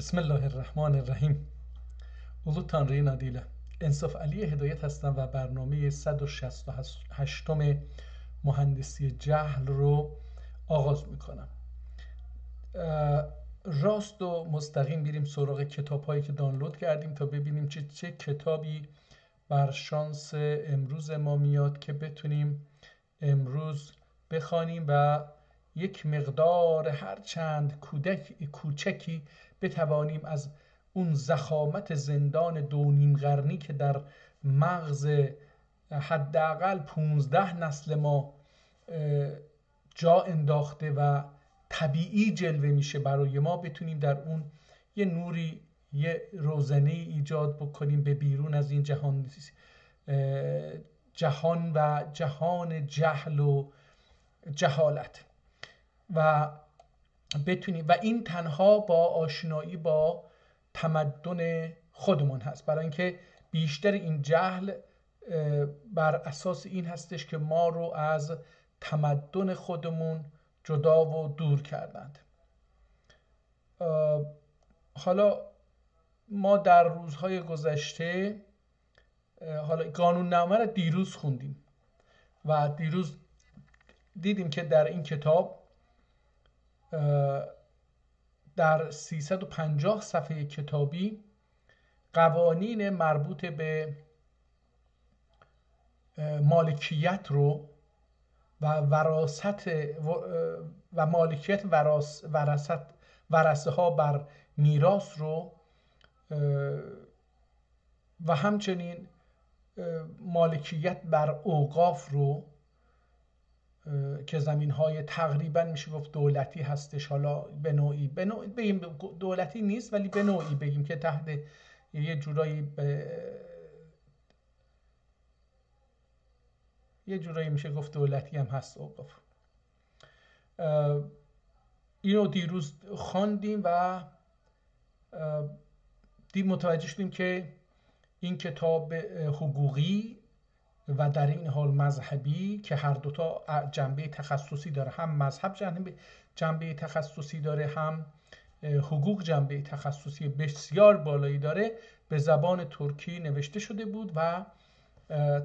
بسم الله الرحمن الرحیم. اولو تانری نادیله انصاف علی هدایت هستم و برنامه 168 مهندسی جهل رو آغاز میکنم. راست و مستقیم بریم سراغ کتاب هایی که دانلود کردیم تا ببینیم چه کتابی بر شانس امروز ما میاد که بتونیم امروز بخوانیم و یک مقدار هرچند کوچکی بتوانیم از اون ضخامت زندان 2.5 قرنی که در مغز حداقل 15 نسل ما جا انداخته و طبیعی جلوه میشه برای ما، بتونیم در اون یه نوری، یه روزنه ایجاد بکنیم به بیرون از این جهان جهل و جهالت و بتونیم، و این تنها با آشنایی با تمدن خودمون هست، برای اینکه بیشتر این جهل بر اساس این هستش که ما رو از تمدن خودمون جدا و دور کردند. حالا ما در روزهای گذشته قانون‌نامه رو دیروز خوندیم و دیروز دیدیم که در این کتاب در 350 صفحه کتابی قوانین مربوط به مالکیت رو و وراثت و مالکیت ورثه ها بر میراث رو و همچنین مالکیت بر اوقاف رو که زمین های تقریبا میشه گفت دولتی هستش، حالا به نوعی بگیم دولتی نیست ولی به نوعی بگیم که تحت یه جورایی میشه گفت دولتی هم هست اوقاف. اینو دیروز خواندیم و متوجه شدیم که این کتاب حقوقی و در این حال مذهبی که هر دوتا جنبه تخصصی داره، هم مذهب جنبه تخصصی داره، هم حقوق جنبه تخصصی بسیار بالایی داره، به زبان ترکی نوشته شده بود و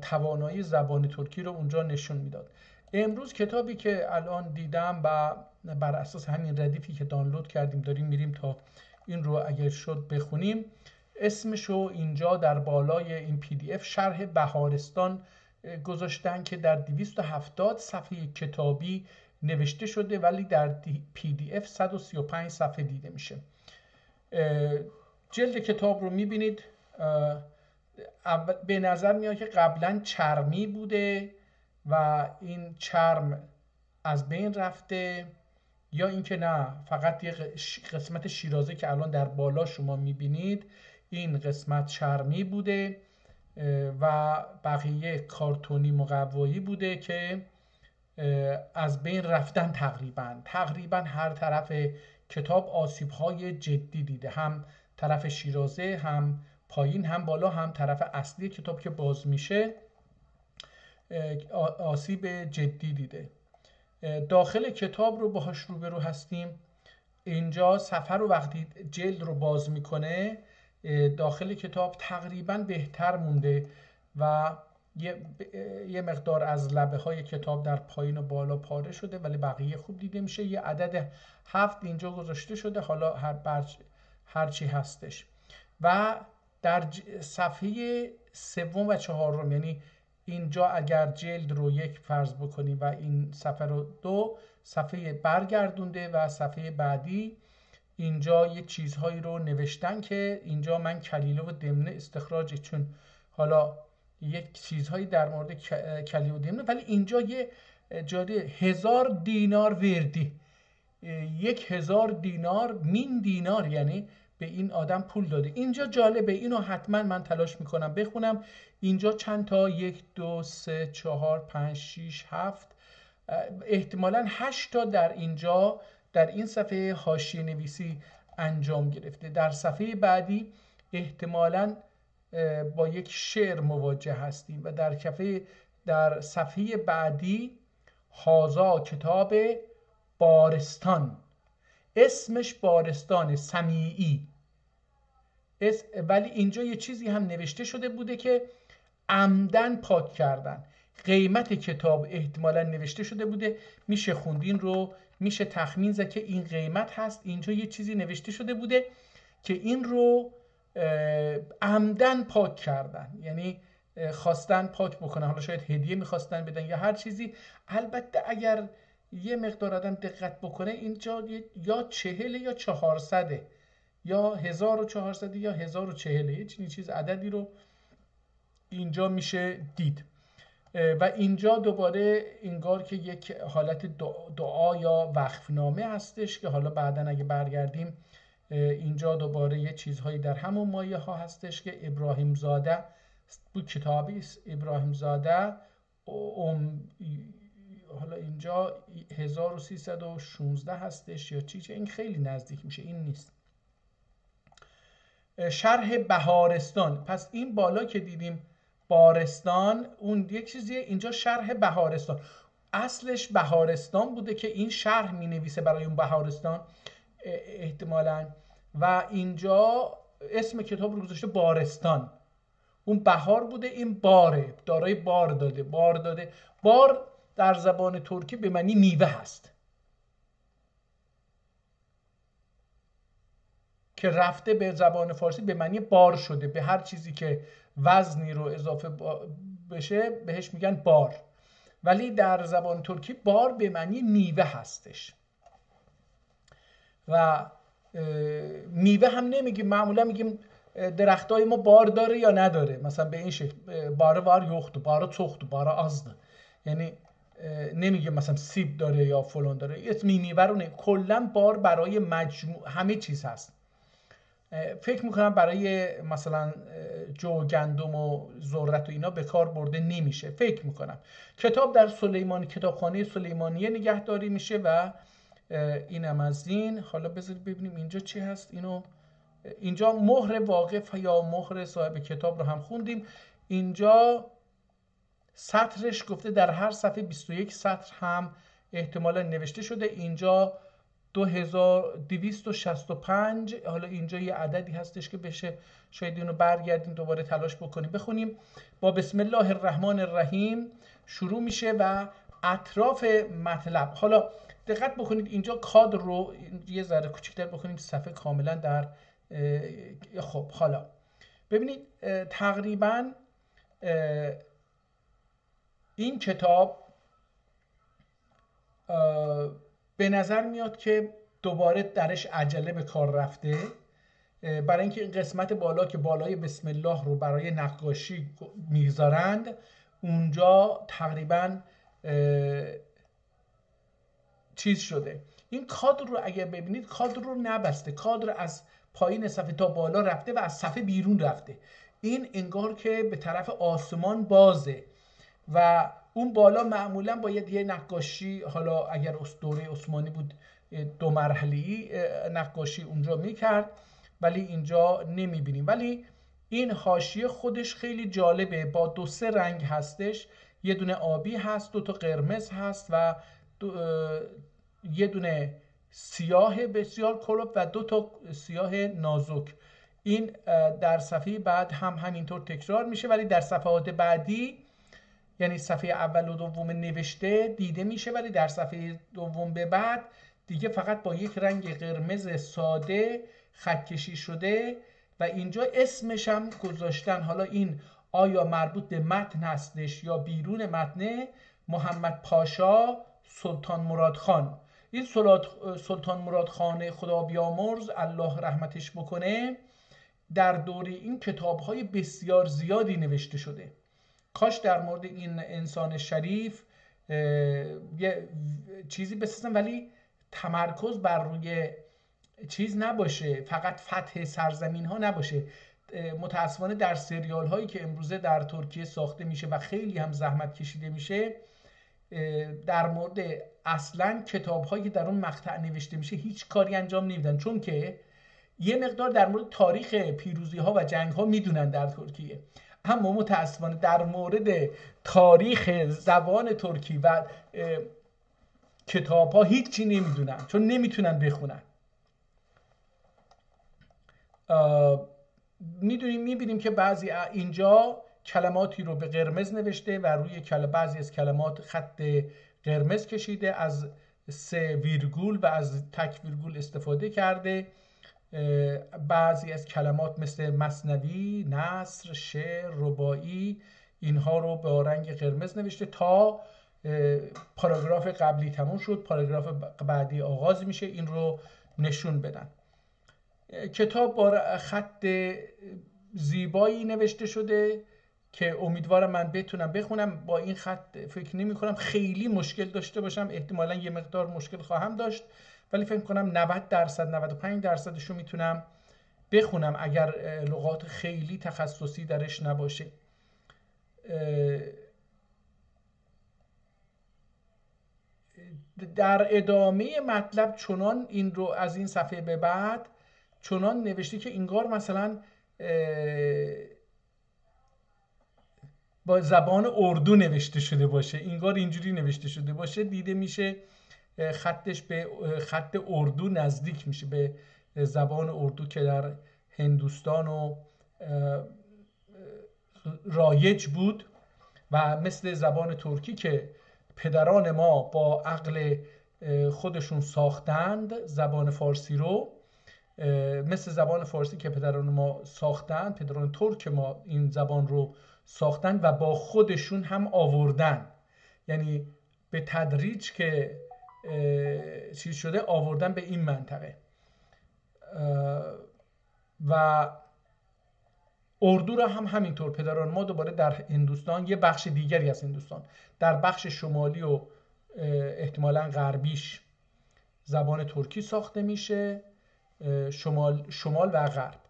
توانایی زبان ترکی رو اونجا نشون میداد. امروز کتابی که الان دیدم و بر اساس همین ردیفی که دانلود کردیم داریم میریم تا این رو اگر شد بخونیم، اسمشو اینجا در بالای این PDF شرح بهارستان گذاشتن که در 270 صفحه کتابی نوشته شده ولی در PDF 135 صفحه دیده میشه. جلد کتاب رو میبینید، به نظر میاد که قبلا چرمی بوده و این چرم از بین رفته، یا اینکه نه فقط یه قسمت شیرازه که الان در بالا شما میبینید این قسمت چرمی بوده و بقیه کارتونی مقوایی بوده که از بین رفتن. تقریبا هر طرف کتاب آسیب‌های جدی دیده، هم طرف شیرازه، هم پایین، هم بالا، هم طرف اصلی کتاب که باز میشه آسیب جدی دیده. داخل کتاب رو باهاش روبرو هستیم. اینجا صفحه رو وقتی جلد رو باز میکنه داخل کتاب تقریبا بهتر مونده و یه مقدار از لبه های کتاب در پایین و بالا پاره شده ولی بقیه خوب دیده میشه. یه عدد 7 اینجا گذاشته شده، حالا هرچی هستش. و در صفحه 3 و 4، یعنی اینجا اگر جلد رو 1 فرض بکنیم و این صفحه رو 2، صفحه برگردونده و صفحه بعدی اینجا یه چیزهایی رو نوشتن که اینجا من کلیله و دمنه استخراج، چون حالا یک چیزهایی در مورد کلیله و دمنه، ولی اینجا یه جاری 1000 دینار وردی، 1000 دینار مین دینار، یعنی به این آدم پول داده. اینجا جالبه، اینو حتما من تلاش میکنم بخونم. اینجا چند تا 1 2 3 4 5 6 7 احتمالاً 8 تا در اینجا در این صفحه حاشیه نویسی انجام گرفته. در صفحه بعدی احتمالاً با یک شعر مواجه هستیم و در صفحه بعدی هازا کتاب بارستان، اسمش بارستان سمیعی، ولی اینجا یه چیزی هم نوشته شده بوده که عمدن پاک کردن. قیمت کتاب احتمالا نوشته شده بوده، میشه خوندین رو، میشه تخمین زد که این قیمت هست. اینجا یه چیزی نوشته شده بوده که این رو عمدن پاک کردن، یعنی خواستن پاک بکنن. حالا شاید هدیه میخواستن بدن یا هر چیزی. البته اگر یه مقدار آدم دقت بکنه اینجا یا 40 یا 400 یا 1400 یا 1040، یه چیز عددی رو اینجا میشه دید. و اینجا دوباره انگار که یک حالت دعا یا وقفنامه هستش که حالا بعدن اگه برگردیم اینجا دوباره یه چیزهایی در همون مایه ها هستش که ابراهیم زاده بود، کتابی ابراهیم زاده حالا اینجا 1316 هستش یا چی، این خیلی نزدیک میشه، این نیست. شرح بهارستان، پس این بالا که دیدیم بارستان اون یک چیزیه، اینجا شرح بهارستان. اصلش بهارستان بوده که این شرح می نویسه برای اون بهارستان احتمالاً، و اینجا اسم کتاب رو گذاشته بارستان. اون بهار بوده، این باره، دارای بار داده. بار در زبان ترکی به معنی میوه هست که رفته به زبان فارسی به معنی بار شده. به هر چیزی که وزنی رو اضافه بشه بهش میگن بار، ولی در زبان ترکی بار به معنی میوه هستش. و میوه هم نمیگیم، معمولا میگیم درختای ما بار داره یا نداره، مثلا به این شکل باره var yoktu، باره çoxtu، باره azdı. یعنی نمیگیم مثلا سیب داره یا فلان داره، اسم میوه رو کلا بار برای مجموع همه چیز هست. فکر میکنم برای مثلا جو، گندم و ذرت و اینا به کار برده نمیشه، فکر میکنم. کتاب در کتابخانه سلیمانیه نگهداری میشه و اینم از این. حالا بذارید ببینیم اینجا چی هست. اینجا مهر واقف یا مهر صاحب کتاب رو هم خوندیم. اینجا سطرش گفته در هر صفحه 21 سطر هم احتمالا نوشته شده. اینجا 2265. حالا اینجا یه عددی هستش که بشه شاید اینو برگردیم دوباره تلاش بکنیم بخونیم. با بسم الله الرحمن الرحیم شروع میشه و اطراف مطلب. حالا دقت بکنید اینجا کادر رو یه ذره کوچیک‌تر بکنیم صفحه کاملا در خب حالا ببینید تقریبا این کتاب به نظر میاد که دوباره درش عجله به کار رفته، برای اینکه این قسمت بالا که بالای بسم الله رو برای نقاشی میذارند اونجا تقریبا چیز شده. این کادر رو اگر ببینید کادر رو نبسته، کادر از پایین صفحه تا بالا رفته و از صفحه بیرون رفته. این انگار که به طرف آسمان بازه و اون بالا معمولا باید یه نقاشی، حالا اگر دوره عثمانی بود 2 مرحله‌ای نقاشی اونجا میکرد، ولی اینجا نمیبینیم. ولی این حاشیه خودش خیلی جالبه، با 2-3 رنگ هستش، یه دونه آبی هست، 2 تا قرمز هست و یه دونه سیاه بسیار کلوب و 2 تا سیاه نازک. این در صفحه بعد هم همینطور تکرار میشه، ولی در صفحات بعدی یعنی صفحه اول و دوم نوشته دیده میشه، ولی در صفحه دوم به بعد دیگه فقط با یک رنگ قرمز ساده خط کشی شده و اینجا اسمش هم گذاشتن. حالا این آیا مربوط به متن هستش یا بیرون متن؟ محمد پاشا سلطان مراد خان. این سلطان مراد خان خدا بیامرز الله رحمتش بکنه در دوره این کتاب‌های بسیار زیادی نوشته شده. کاش در مورد این انسان شریف یه چیزی بسازم، ولی تمرکز بر روی چیز نباشه، فقط فتح سرزمین ها نباشه. متاسفانه در سریال هایی که امروزه در ترکیه ساخته میشه و خیلی هم زحمت کشیده میشه در مورد اصلا کتاب هایی که در اون مقطع نوشته میشه هیچ کاری انجام نمیدن، چون که یه مقدار در مورد تاریخ پیروزی ها و جنگ ها میدونن در ترکیه، اما متاسفانه در مورد تاریخ زبان ترکی و کتاب ها هیچی نمیدونن، چون نمیتونن بخونن. میبینیم که بعضی اینجا کلماتی رو به قرمز نوشته و روی بعضی از کلمات خط قرمز کشیده، از 3 ویرگول و از تک ویرگول استفاده کرده. بعضی از کلمات مثل مثنوی، نثر، شعر، رباعی، اینها رو با رنگ قرمز نوشته تا پاراگراف قبلی تموم شد، پاراگراف بعدی آغاز میشه، این رو نشون بدن. کتاب با خط زیبایی نوشته شده که امیدوارم من بتونم بخونم. با این خط فکر نمی کنم خیلی مشکل داشته باشم، احتمالا یه مقدار مشکل خواهم داشت، ولی فکر کنم 90% 95% رو میتونم بخونم اگر لغات خیلی تخصصی درش نباشه. در ادامه مطلب چنان این رو از این صفحه به بعد چنان نوشته که انگار مثلا با زبان اردو نوشته شده باشه، انگار اینجوری نوشته شده باشه، دیده میشه خطش به خط اردو نزدیک میشه، به زبان اردو که در هندوستان و رایج بود و مثل زبان ترکی که پدران ما با عقل خودشون ساختند زبان فارسی رو، مثل زبان فارسی که پدران ما ساختند، پدران ترک ما این زبان رو ساختن و با خودشون هم آوردن، یعنی به تدریج که چیز شده آوردن به این منطقه. و اردو را هم همینطور پدران ما دوباره در هندوستان، یه بخش دیگری از هندوستان، در بخش شمالی و احتمالاً غربیش زبان ترکی ساخته میشه، شمال و غرب،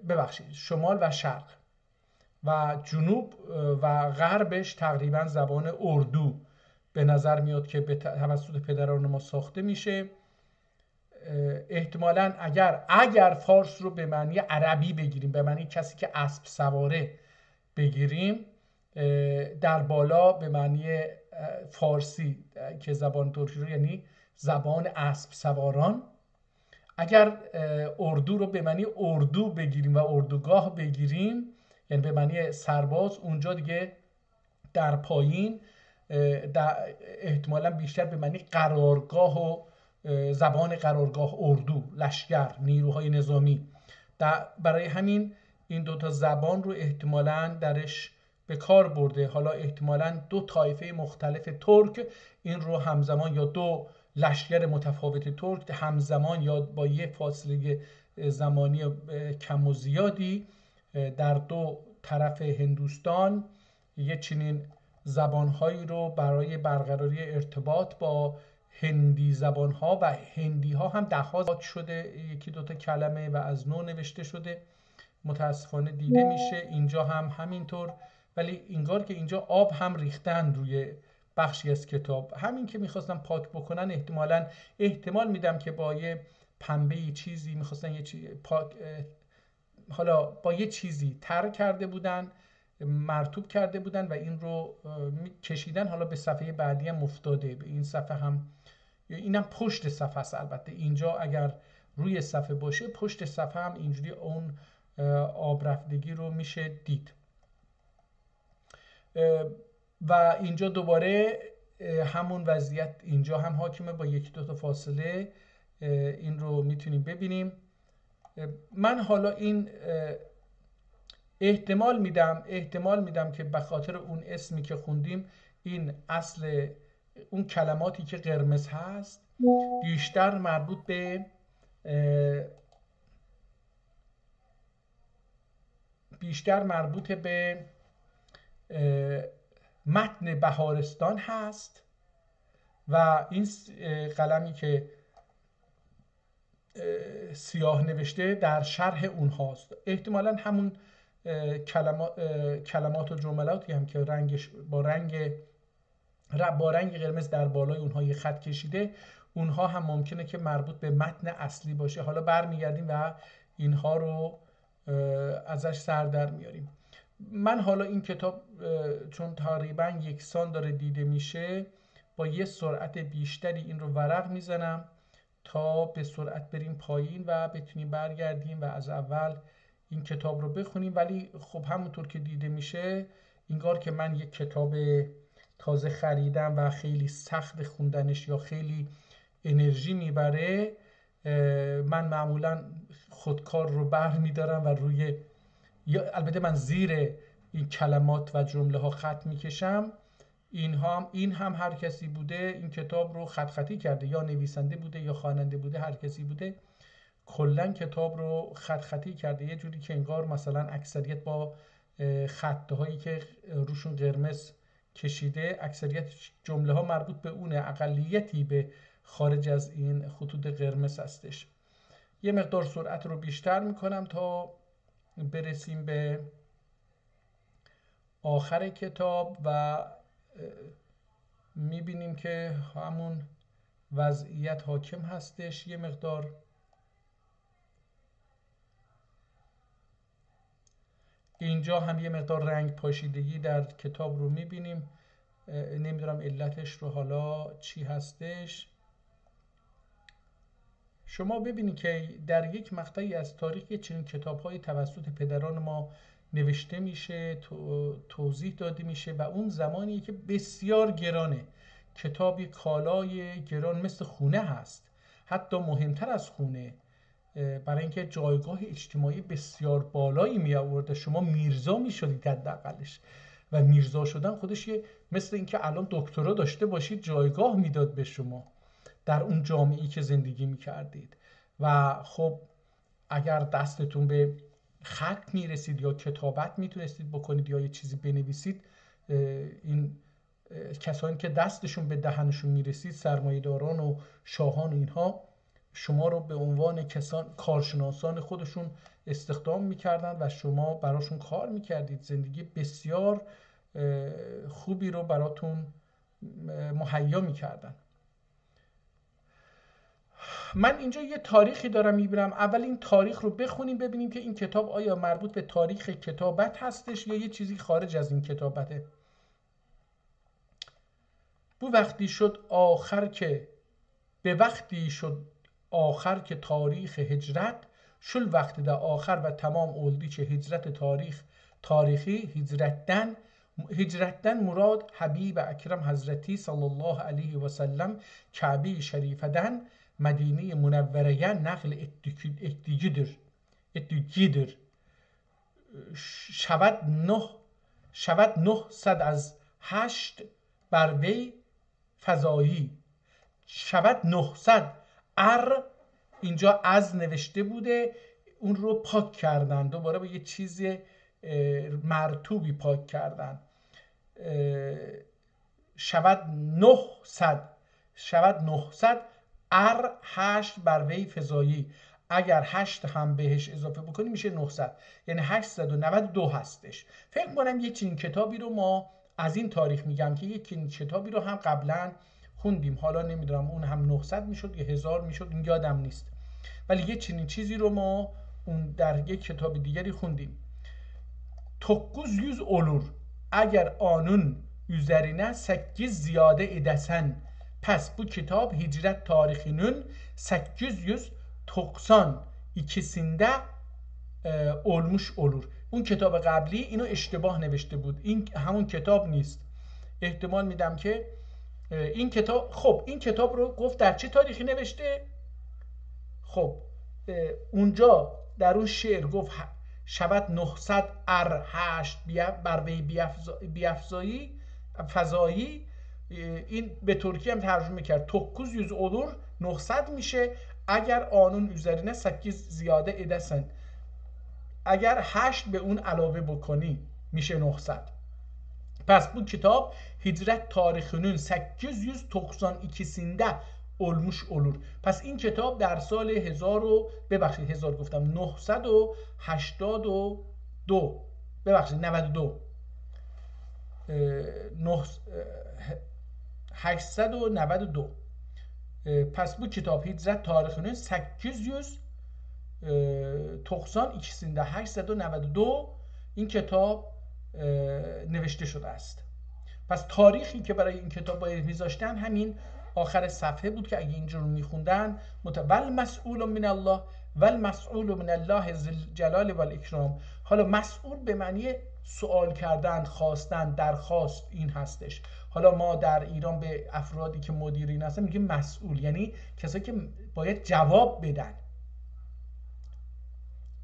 ببخشید شمال و شرق و جنوب و غربش تقریبا زبان اردو به نظر میاد که به توسط پدران ما ساخته میشه. احتمالاً اگر فارس رو به معنی عربی بگیریم، به معنی کسی که اسب سواره بگیریم، در بالا به معنی فارسی که زبان ترکی رو یعنی زبان اسب سواران. اگر اردو رو به معنی اردو بگیریم و اردوگاه بگیریم، یعنی به معنی سرباز، اونجا دیگه در پایین احتمالاً بیشتر به معنی قرارگاه و زبان قرارگاه اردو، لشکر، نیروهای نظامی. برای همین این دوتا زبان رو احتمالاً درش به کار برده. حالا احتمالاً دو طایفه مختلف ترک این رو همزمان، یا دو لشکر متفاوت ترک همزمان یا با یه فاصله زمانی کم و زیادی در دو طرف هندوستان یه چنین زبانهایی رو برای برقراری ارتباط با هندی زبانها و هندی ها هم ده‌ها شده، یکی دوتا کلمه و از نو نوشته شده، متاسفانه دیده میشه. اینجا هم همینطور، ولی انگار که اینجا آب هم ریختن روی بخشی از کتاب. همین که میخواستم پاک بکنن، احتمال میدم که با یه پنبه چیزی میخواستن حالا با یه چیزی تر کرده بودن، مرطوب کرده بودن و این رو کشیدن. حالا به صفحه بعدی هم افتاده، به این صفحه هم، اینم پشت صفحه است. البته اینجا اگر روی صفحه باشه، پشت صفحه هم اینجوری اون آب رفتگی رو میشه دید. و اینجا دوباره همون وضعیت اینجا هم حاکمه، با یکی دو تا فاصله این رو میتونیم ببینیم. من حالا این احتمال میدم که به خاطر اون اسمی که خوندیم، این اصل اون کلماتی که قرمز هست بیشتر مربوط به متن بهارستان هست و این قلمی که سیاه نوشته در شرح اونهاست. احتمالاً همون کلمات و جملاتی هم که با رنگ قرمز در بالای اونها یه خط کشیده، اونها هم ممکنه که مربوط به متن اصلی باشه. حالا برمیگردیم و اینها رو ازش سر در میاریم. من حالا این کتاب چون تقریبا یکسان داره دیده میشه، با یه سرعت بیشتری این رو ورق میزنم تا به سرعت بریم پایین و بتونیم برگردیم و از اول این کتاب رو بخونیم. ولی خب همونطور که دیده میشه انگار که من یک کتاب تازه خریدم و خیلی سخت خوندنش یا خیلی انرژی میبره، من معمولا خودکار رو بر میدارم و روی، یا البته من زیر این کلمات و جمله ها خط میکشم. این هم هر کسی بوده این کتاب رو خط خطی کرده، یا نویسنده بوده یا خواننده بوده، هر کسی بوده کلا کتاب رو خط خطی کرده، یه جوری که انگار مثلا اکثریت با خطهایی که روشون قرمز کشیده، اکثریت جمله ها مربوط به اونه، اقلیتی به خارج از این خطوط قرمز هستش. یه مقدار سرعت رو بیشتر میکنم تا برسیم به آخر کتاب و میبینیم که همون وضعیت حاکم هستش. یه مقدار اینجا هم یه مقدار رنگ پاشیدگی در کتاب رو میبینیم، نمیدونم علتش رو حالا چی هستش. شما ببینید که در یک مقطعی از تاریخ چنین کتاب‌های توسط پدران ما نوشته میشه، توضیح داده میشه و اون زمانی که بسیار گرانه. کتابی کالای گران مثل خونه هست، حتی مهمتر از خونه، برای اینکه جایگاه اجتماعی بسیار بالایی می آورده. شما میرزا میشدید حداقلش، و میرزا شدن خودش مثل اینکه الان دکترا داشته باشید جایگاه میداد به شما در اون جامعه‌ای که زندگی میکردید. و خب اگر دستتون به خط میرسید یا کتابت میتونستید بکنید یا یه چیزی بنویسید، این کسانی که دستشون به دهنشون میرسید، سرمایه‌داران و شاهان و اینها، شما رو به عنوان کسان کارشناسان خودشون استخدام میکردن و شما براشون کار میکردید. زندگی بسیار خوبی رو براتون مهیا میکردن. من اینجا یه تاریخی دارم میبینم، اول این تاریخ رو بخونیم ببینیم که این کتاب آیا مربوط به تاریخ کتابت هستش یا یه چیزی خارج از این کتابته. به وقتی شد آخر که تاریخ هجرت شل وقت ده آخر و تمام اولدی چه هجرت تاریخی هجرتدن مراد حبیب اکرم حضرتی صلی الله علیه و سلم کعبه شریفدن مدینه منوره نقل اتیجیدر شود 900 از 8 بر وی فضایی شود 900 اینجا از نوشته بوده، اون رو پاک کردن، دوباره با یه چیز مرطوبی پاک کردن. شود 900 8 بر وی فضایی، اگر 8 هم بهش اضافه بکنی میشه 900، یعنی 892 هستش. فکر کنم یک چنین کتابی رو ما از این تاریخ میگم که یک چنین کتابی رو هم قبلا خوندیم، حالا نمیدونم اون هم 900 میشد یا 1000 میشد، این یادم نیست، ولی یک چنین چیزی رو ما اون در یک کتاب دیگری خوندیم. 900 olur اگر آنون üzerine 8 ziyade edersen. پس bu kitap hicret tarihinin 892'sinde olmuş olur. اون کتاب قبلی اینو اشتباه نوشته بود، این همون کتاب نیست. احتمال میدم که این کتاب، خب این کتاب رو گفت در چه تاریخی نوشته؟ خب اونجا در اون شعر گفت شود 900 8 بر وی فضایی، این به ترکی هم ترجمه کرد 900 olur 900 میشه اگر آنون üzerine 8 زیاده edersen، اگر 8 به اون علاوه بکنی میشه 900. پس bu kitap hicret tarihinin 892'sinde olmuş olur. پس این کتاب در سال 1000 گفتم 982 892. پس bu kitap hicret tarihinin 892'sinde 892 این کتاب نوشته شده است. پس تاریخی که برای این کتاب باید میذاشتن همین آخر صفحه بود که اگه اینجا رو میخوندن ول مسئول من الله و المسئول من الله ذی الجلال و الاکرام. حالا مسئول به معنی سوال کردن، خواستن، درخواست این هستش. حالا ما در ایران به افرادی که مدیرین هستن میگیم مسئول، یعنی کسایی که باید جواب بدن،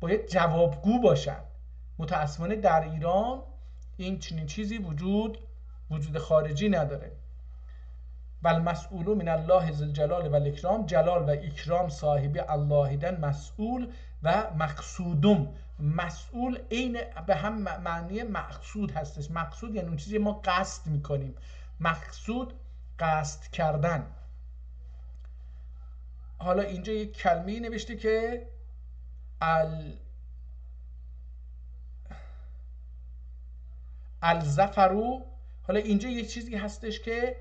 باید جوابگو باشن. متاسفانه در ایران این چنین چیزی وجود خارجی نداره. و المسئول من الله ذی الجلال و الاکرام، جلال و اکرام صاحب الله دن مسئول و مقصودم. مسئول عین به هم معنی مقصود هستش. مقصود یعنی اون چیزی ما قصد میکنیم. مقصود قصد کردن. حالا اینجا یک کلمه نوشته که الزفرو. حالا اینجا یک چیزی هستش که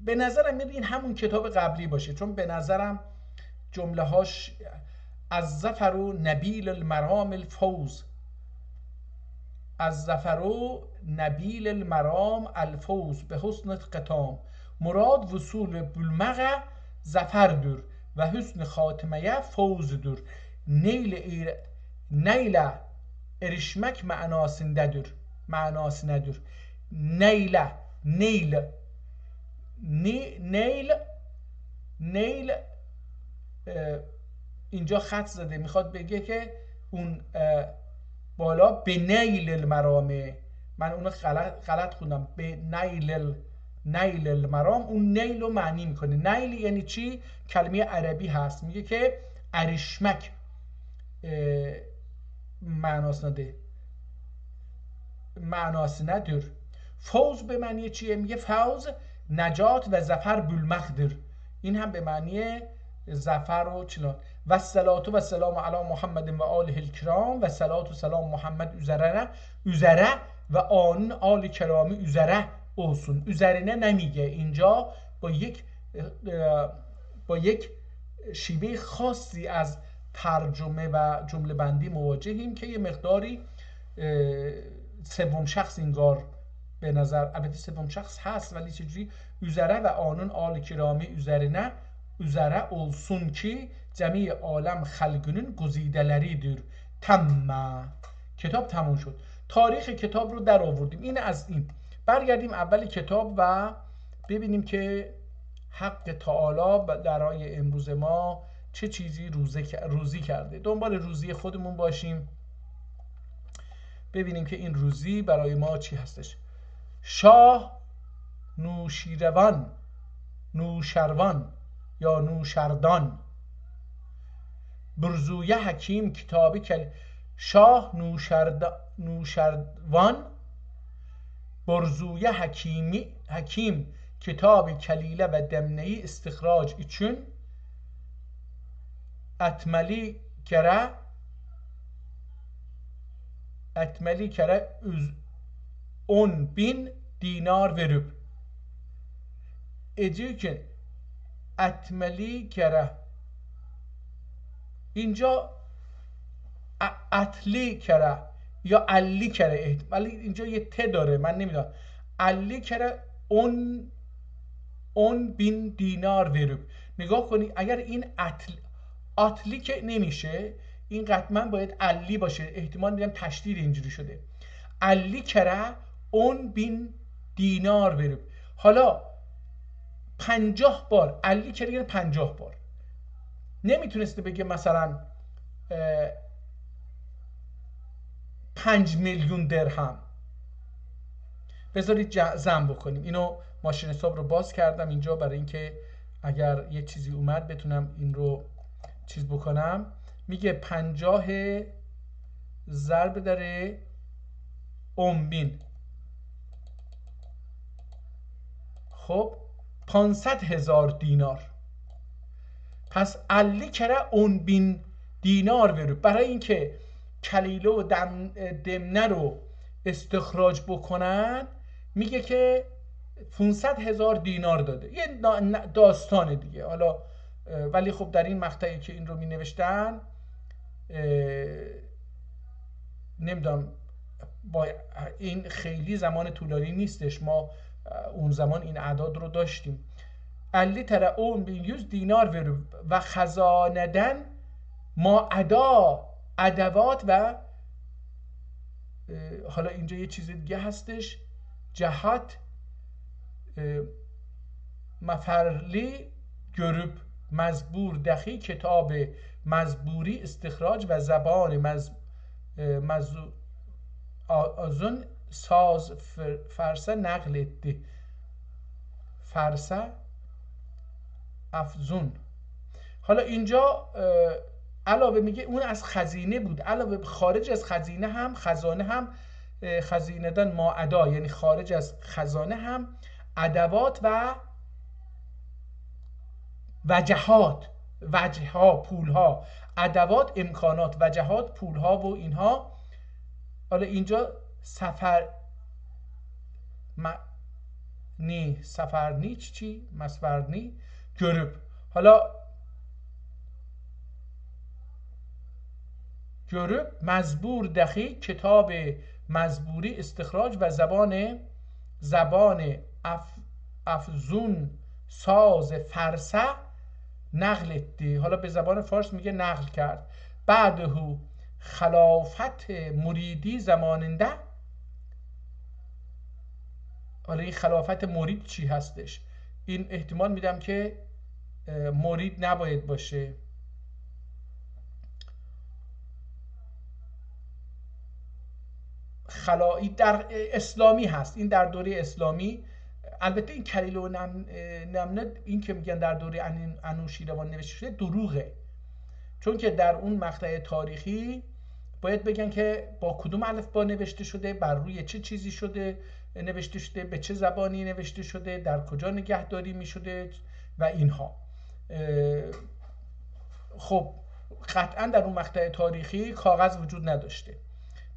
به نظرم میاد این همون کتاب قبلی باشه، چون به نظرم جمله هاش الزفرو نبیل المرام الفوز، الزفرو نبیل المرام الفوز به حسن قتام، مراد وصول بلمغه زفر دور و حسن خاتمه فوز دور، نیل ارشمک معناسنده دور، معناس ندور. نیل اینجا خط زده، میخواد بگه که اون بالا به نیل المرامه. من اونو غلط خوندم، به نیل المرام. اون نیل رو معنی میکنه. نیل یعنی چی؟ کلمه عربی هست، میگه که ارشمک معناس نده، معناس ندور. فوز به معنی چیه؟ میگه فوز نجات و ظفر بولمخدر، این هم به معنی ظفر و چنان. و الصلات و السلام علی محمد و آله الکرام، و صلات و سلام محمد üzere و آن آل کرامی üzere olsun. üzerine نمیگه اینجا، با یک شیوه خاصی از ترجمه و جمله بندی مواجهیم که یه مقداری سوم شخص انگار به نظر، البته سوم شخص هست ولی چجوری؟ üzere و آنون آل کرامی üzerine üzere olsun ki جمیع عالم خلقنون گزیدلریدür. تمام. کتاب تموم شد. تاریخ کتاب رو در آوردیم. این از این. برگردیم اول کتاب و ببینیم که حق تعالی برای امروز ما چه چیزی روزی کرده. دنبال روزی خودمون باشیم، ببینیم که این روزی برای ما چی هستش. شاه نوشروان یا نوشردان، برزویه حکیم کتابی شاه نوشروان برزویه حکیم کتاب کلیله و دمنهی استخراج için etmeli kere 10.000 dinar verip ediyorken etmeli kere اینجا اتلی کره یا علی کره، ولی اینجا یه ت داره من نمیدونم. علی کره 10.000 دینار verip. نگاه کنید اگر این اتلی که نمیشه، این قطعا باید علی باشه. احتمال میدم تشدید اینجوری شده. علی کره 10.000 دینار verip. حالا 50 بار علی کره یعنی 50 بار. نمیتونسته بگه مثلا 5 میلیون درهم. بذارید جمع بکنیم. اینو ماشین حساب رو باز کردم اینجا برای اینکه اگر یه چیزی اومد بتونم این رو چیز بکنم. میگه 50 ضرب در 10.000، خب 500,000 دینار. پس 50 کره 10.000 دینار برو. برای اینکه کلیله و دمنه رو استخراج بکنن میگه که 500,000 دینار داده. یه داستان دیگه. حالا ولی خب در این مقطعی که این رو می نوشتن نمیدونم، با این خیلی زمان طولانی نیستش، ما اون زمان این اعداد رو داشتیم. 50 تره 10.000 دینار و خزاندن ما ادا ادوات و حالا اینجا یه چیز دیگه هستش، جهات مفرلی گروپ مزبور دخی کتاب مزبوری استخراج و زبان ازون ساز فرسه نقل اتی فرسه افزون. حالا اینجا علاوه میگه اون از خزینه بود، علاوه خارج از خزینه هم خزانه هم خزینه دان ما ادا، یعنی خارج از خزانه هم ادوات و وجهات، وجهها پولها، ادوات امکانات، وجهات پولها و اینها. حالا اینجا سفرنی چی؟ مسفرنی گروپ. حالا گروپ مزبور دخی کتاب مزبوری استخراج و زبان افزون ساز فرسه نقل اتی. حالا به زبان فارس میگه نقل کرد. بعده خلافت مریدی زماننده. حالا این خلافت مرید چی هستش؟ این احتمال میدم که مرید نباید باشه. خلایی در اسلامی هست، این در دوره اسلامی. البته این کلیل و نمنه این که میگن در دوره انوشیروان نوشته شده دروغه، چون که در اون مقطع تاریخی باید بگن که با کدوم الفبا نوشته شده، بر روی چه چیزی شده نوشته شده، به چه زبانی نوشته شده، در کجا نگهداری می شده و اینها. خب قطعا در اون مقطع تاریخی کاغذ وجود نداشته،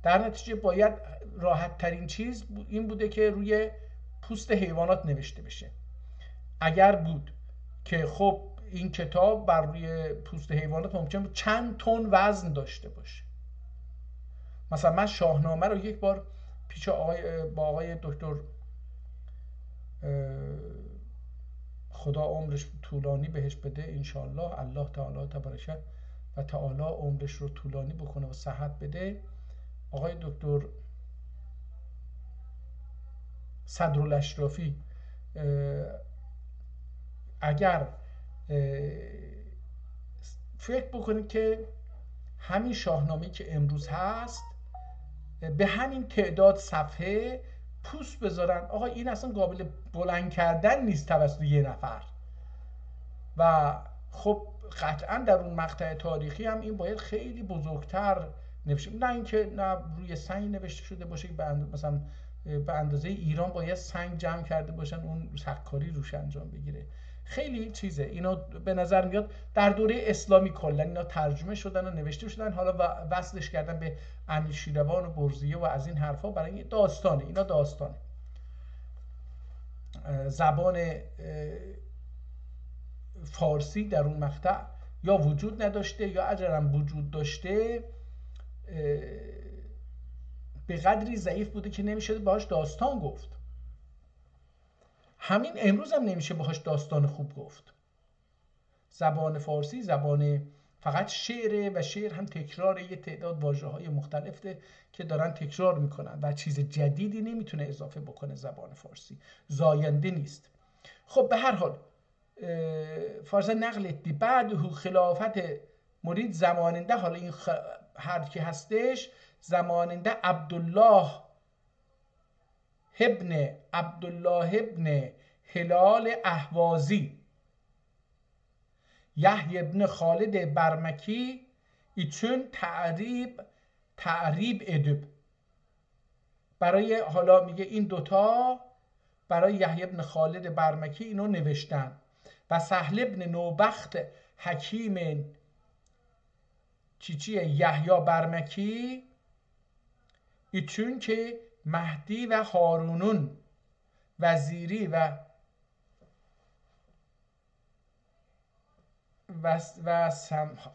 در نتیجه باید راحت ترین چیز این بوده که روی پوست حیوانات نوشته بشه. اگر بود که خب این کتاب بر روی پوست حیوانات ممکن بود چند تن وزن داشته باشه. مثلا من شاهنامه رو یک بار پیش با آقای دکتر خدا عمرش طولانی بهش بده انشالله، الله تعالی تبارک و تعالی عمرش رو طولانی بکنه و صحت بده، آقای دکتر صدرالاشرافی اگر فکر بکنید که همین شاهنامه‌ای که امروز هست به همین تعداد صفحه پوست بذارن، آقا این اصلا قابل بلند کردن نیست توسط یه نفر. و خب قطعا در اون مقطع تاریخی هم این باید خیلی بزرگتر نوشته، نه اینکه نه روی سنگ نوشته شده باشه که مثلا به اندازه ایران باید سنگ جمع کرده باشن اون سکاری روش انجام بگیره. خیلی چیزه. اینا به نظر میاد در دوره اسلامی کلا اینا ترجمه شدن و نوشته شدن، حالا وصلش کردن به انوشیروان و برزیه و از این حرفا برای این داستانه. اینا داستانه. زبان فارسی در اون مقطع یا وجود نداشته یا اجرا وجود داشته به قدری ضعیف بوده که نمیشه باهاش داستان گفت. همین امروز هم نمیشه باهاش داستان خوب گفت. زبان فارسی زبان فقط شعره و شعر هم تکرار یه تعداد واژه‌های مختلفه که دارن تکرار میکنن و چیز جدیدی نمیتونه اضافه بکنه. زبان فارسی زاینده نیست. خب به هر حال فارسی نقل دی بعد خلافت مرید زماننده. حالا این هر کی هستش زماننده عبدالله ابن هلال اهوازی، یحیی ابن خالد برمکی ایچون تعریب ادب. برای حالا میگه این دوتا برای یحیی ابن خالد برمکی اینو نوشتن و سهل ابن نوبخت حکیم چیچی یحیی برمکی ایچون که مهدی و هارونون وزیری و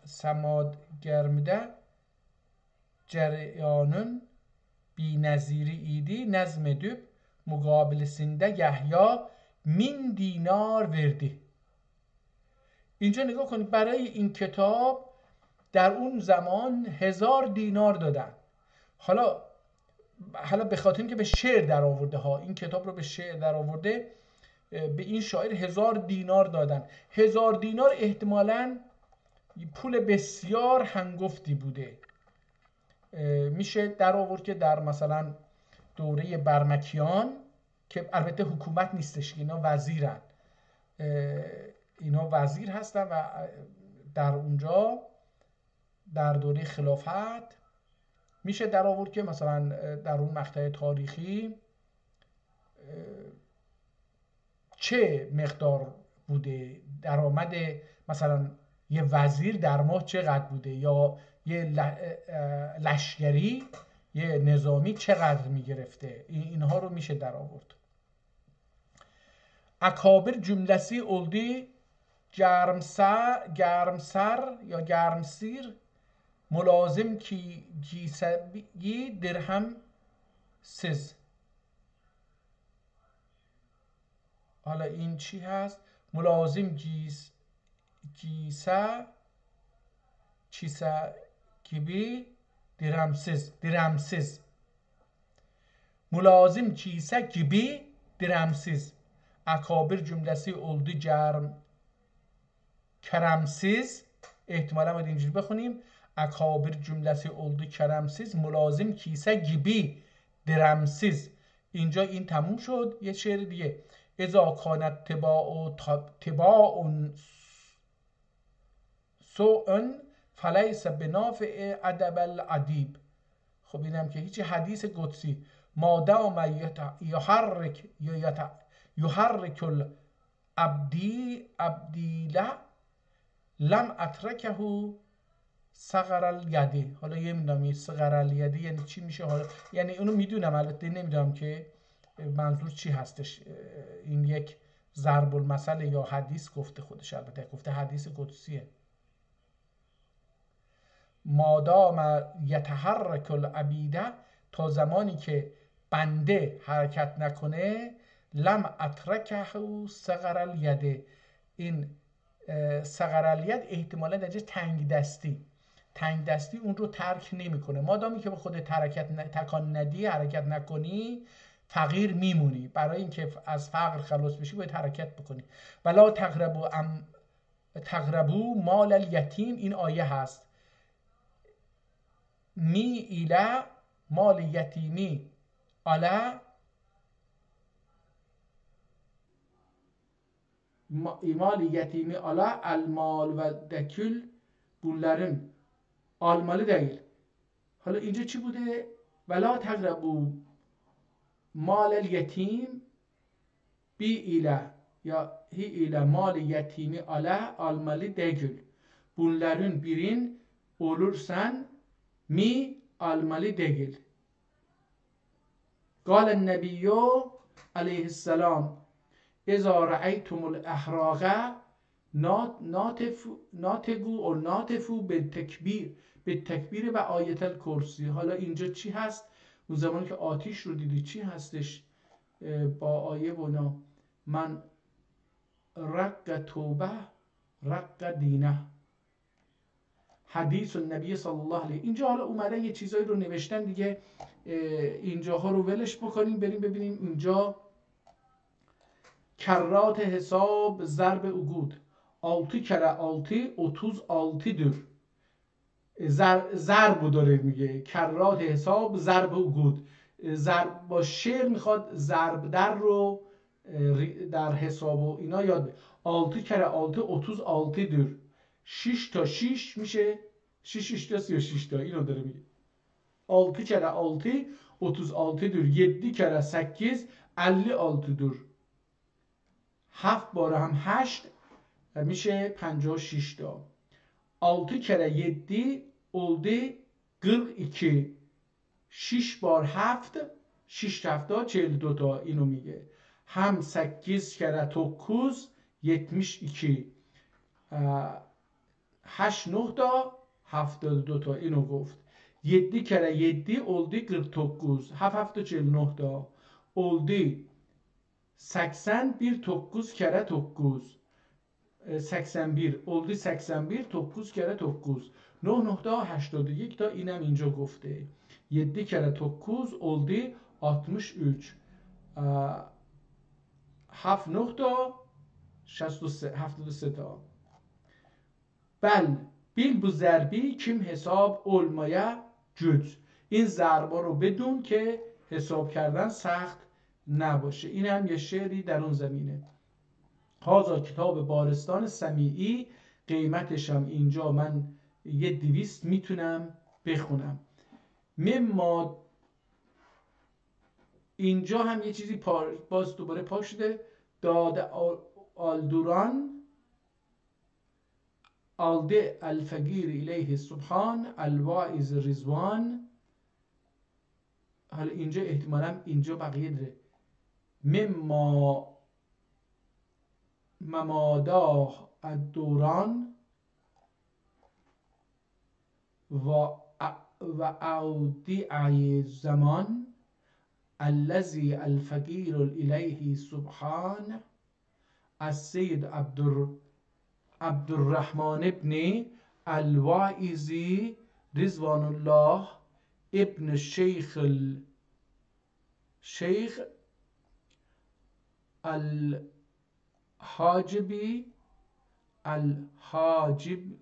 سماد گرمده جریانون بی نظیری ایدی نظم دوب مقابل سنده یحیی من دینار وردی. اینجا نگاه کنید برای این کتاب در اون زمان 1000 دینار دادن. حالا به خاطر اینکه به شعر در آورده ها، این کتاب رو به شعر در آورده، به این شاعر 1000 دینار دادن. 1000 دینار احتمالاً پول بسیار هنگفتی بوده. میشه در آورد که در مثلا دوره برمکیان که البته حکومت نیستش، اینا وزیرن، اینا وزیر هستن و در اونجا در دوره خلافت میشه در آورد که مثلا در اون مقطع تاریخی چه مقدار بوده درآمد مثلا یه وزیر در ماه چقدر بوده، یا یه لشکری، یه نظامی چقدر میگرفته. اینها رو میشه در آورد. اکابر جملسی اولدی گرمسر یا گرمسیر ملازم کی گیسگی درهم سز. حالا این چی هست؟ ملازم گیسه چیسه گیبی درمسز. ملازم کیسه گیبی درمسز. اکابر جملسی اولدی جرم کرمسز. احتمالا باید اینجوری بخونیم اکابر جملسی اولدی کرمسز ملازم کیسه گیبی درمسز. اینجا این تموم شد. یه شعر دیگه. اذا کانت تباع سوء فلیس بنافع ادب الادیب. خب اینم که هیچ حدیث قدسی مادام یحرک العبدیله لم اترکه صغر الیده. حالا یه میدونم صغر الیده یعنی چی میشه، حالا یعنی اونو میدونم، البته نمیدونم که منظور چی هستش. این یک ضرب المثل یا حدیث گفته خودش، البته گفته حدیث قدسیه. مادام یتحرک العبیده، تا زمانی که بنده حرکت نکنه، لم اترکه صغر الیده. این صغر الید احتمالا درجه تنگ دستی اون رو ترک نمیکنه. مادامی که به خودت تکان ندی، حرکت نکنی، فقیر میمونی. برای اینکه از فقر خلاص بشی باید حرکت بکنی. ولا تقربوا مال الیتیم. این آیه هست می ایله مال یتیمی الا مال yetimi ala المال و دکل bunların almalı değil. حالا اینجا چی بوده؟ ولا تقربوا مال اليتيم بی ایله یا hi ile mal yetimi ala almalı değil. Bunların birin olursan mi almalı değil. قال النبي عليه السلام اذا رأيتم الاحراق ناتگو و ناتفو به تکبیر و آیت الکرسی. حالا اینجا چی هست؟ اون زمانی که آتیش رو دیدی چی هستش با آیه بنا من رق توبه رق دینه حدیث النبی صلی الله علیه. اینجا حالا اومدن یه چیزایی رو نوشتن دیگه، اینجاها رو ولش بکنیم بریم ببینیم. اینجا کرات حساب ضرب اگود 6 kere 6 36'dur. ضرب داره میگه. کرات حساب ضرب اگود. ضرب با شعر میخواد ضرب در رو در حساب و اینا یاد. 6 kere 6 36'dur. 6 تا 6 میشه 6 تا 36 تا. اینو داره میگه. 6 kere 6 36'dur. 7 kere 8 56'dur. 7 باره هم 8 میشه 56 تا. 6 kere 7 oldu 42. 6 بار 7 6 هفته 42 تا. اینو میگه. هم 8 kere 9 72. 8 9 تا 72 تا. اینو گفت. 7 kere 7 oldu 49. 7 هفته 49 تا. oldu 81 9 kere 9. 81 oldu 81 9 kere 9. 9 تا 81 تا اینم اینجا گفته. 7 kere 9 oldu 63. 7 تا 73 تا. بل بیل bu ضربی kim hesab olmaya güç. این ضربا رو بدون که حساب کردن سخت نباشه. این هم یه شعری در اون زمینه. هازا کتاب بارستان سمیعی، قیمتش هم اینجا من 200 میتونم بخونم. مما اینجا هم یه چیزی باز دوباره پا شده. داده آلدوران alde الفقیر الیه سبحان الواعظ رضوان. حالا اینجا احتمالا اینجا بقیه داره. مماداه الدوران و اودیع زمان الذي الفقیر الیه سبحان السید عبدالرحمن ابن الواعظی رضوان الله ابن شیخ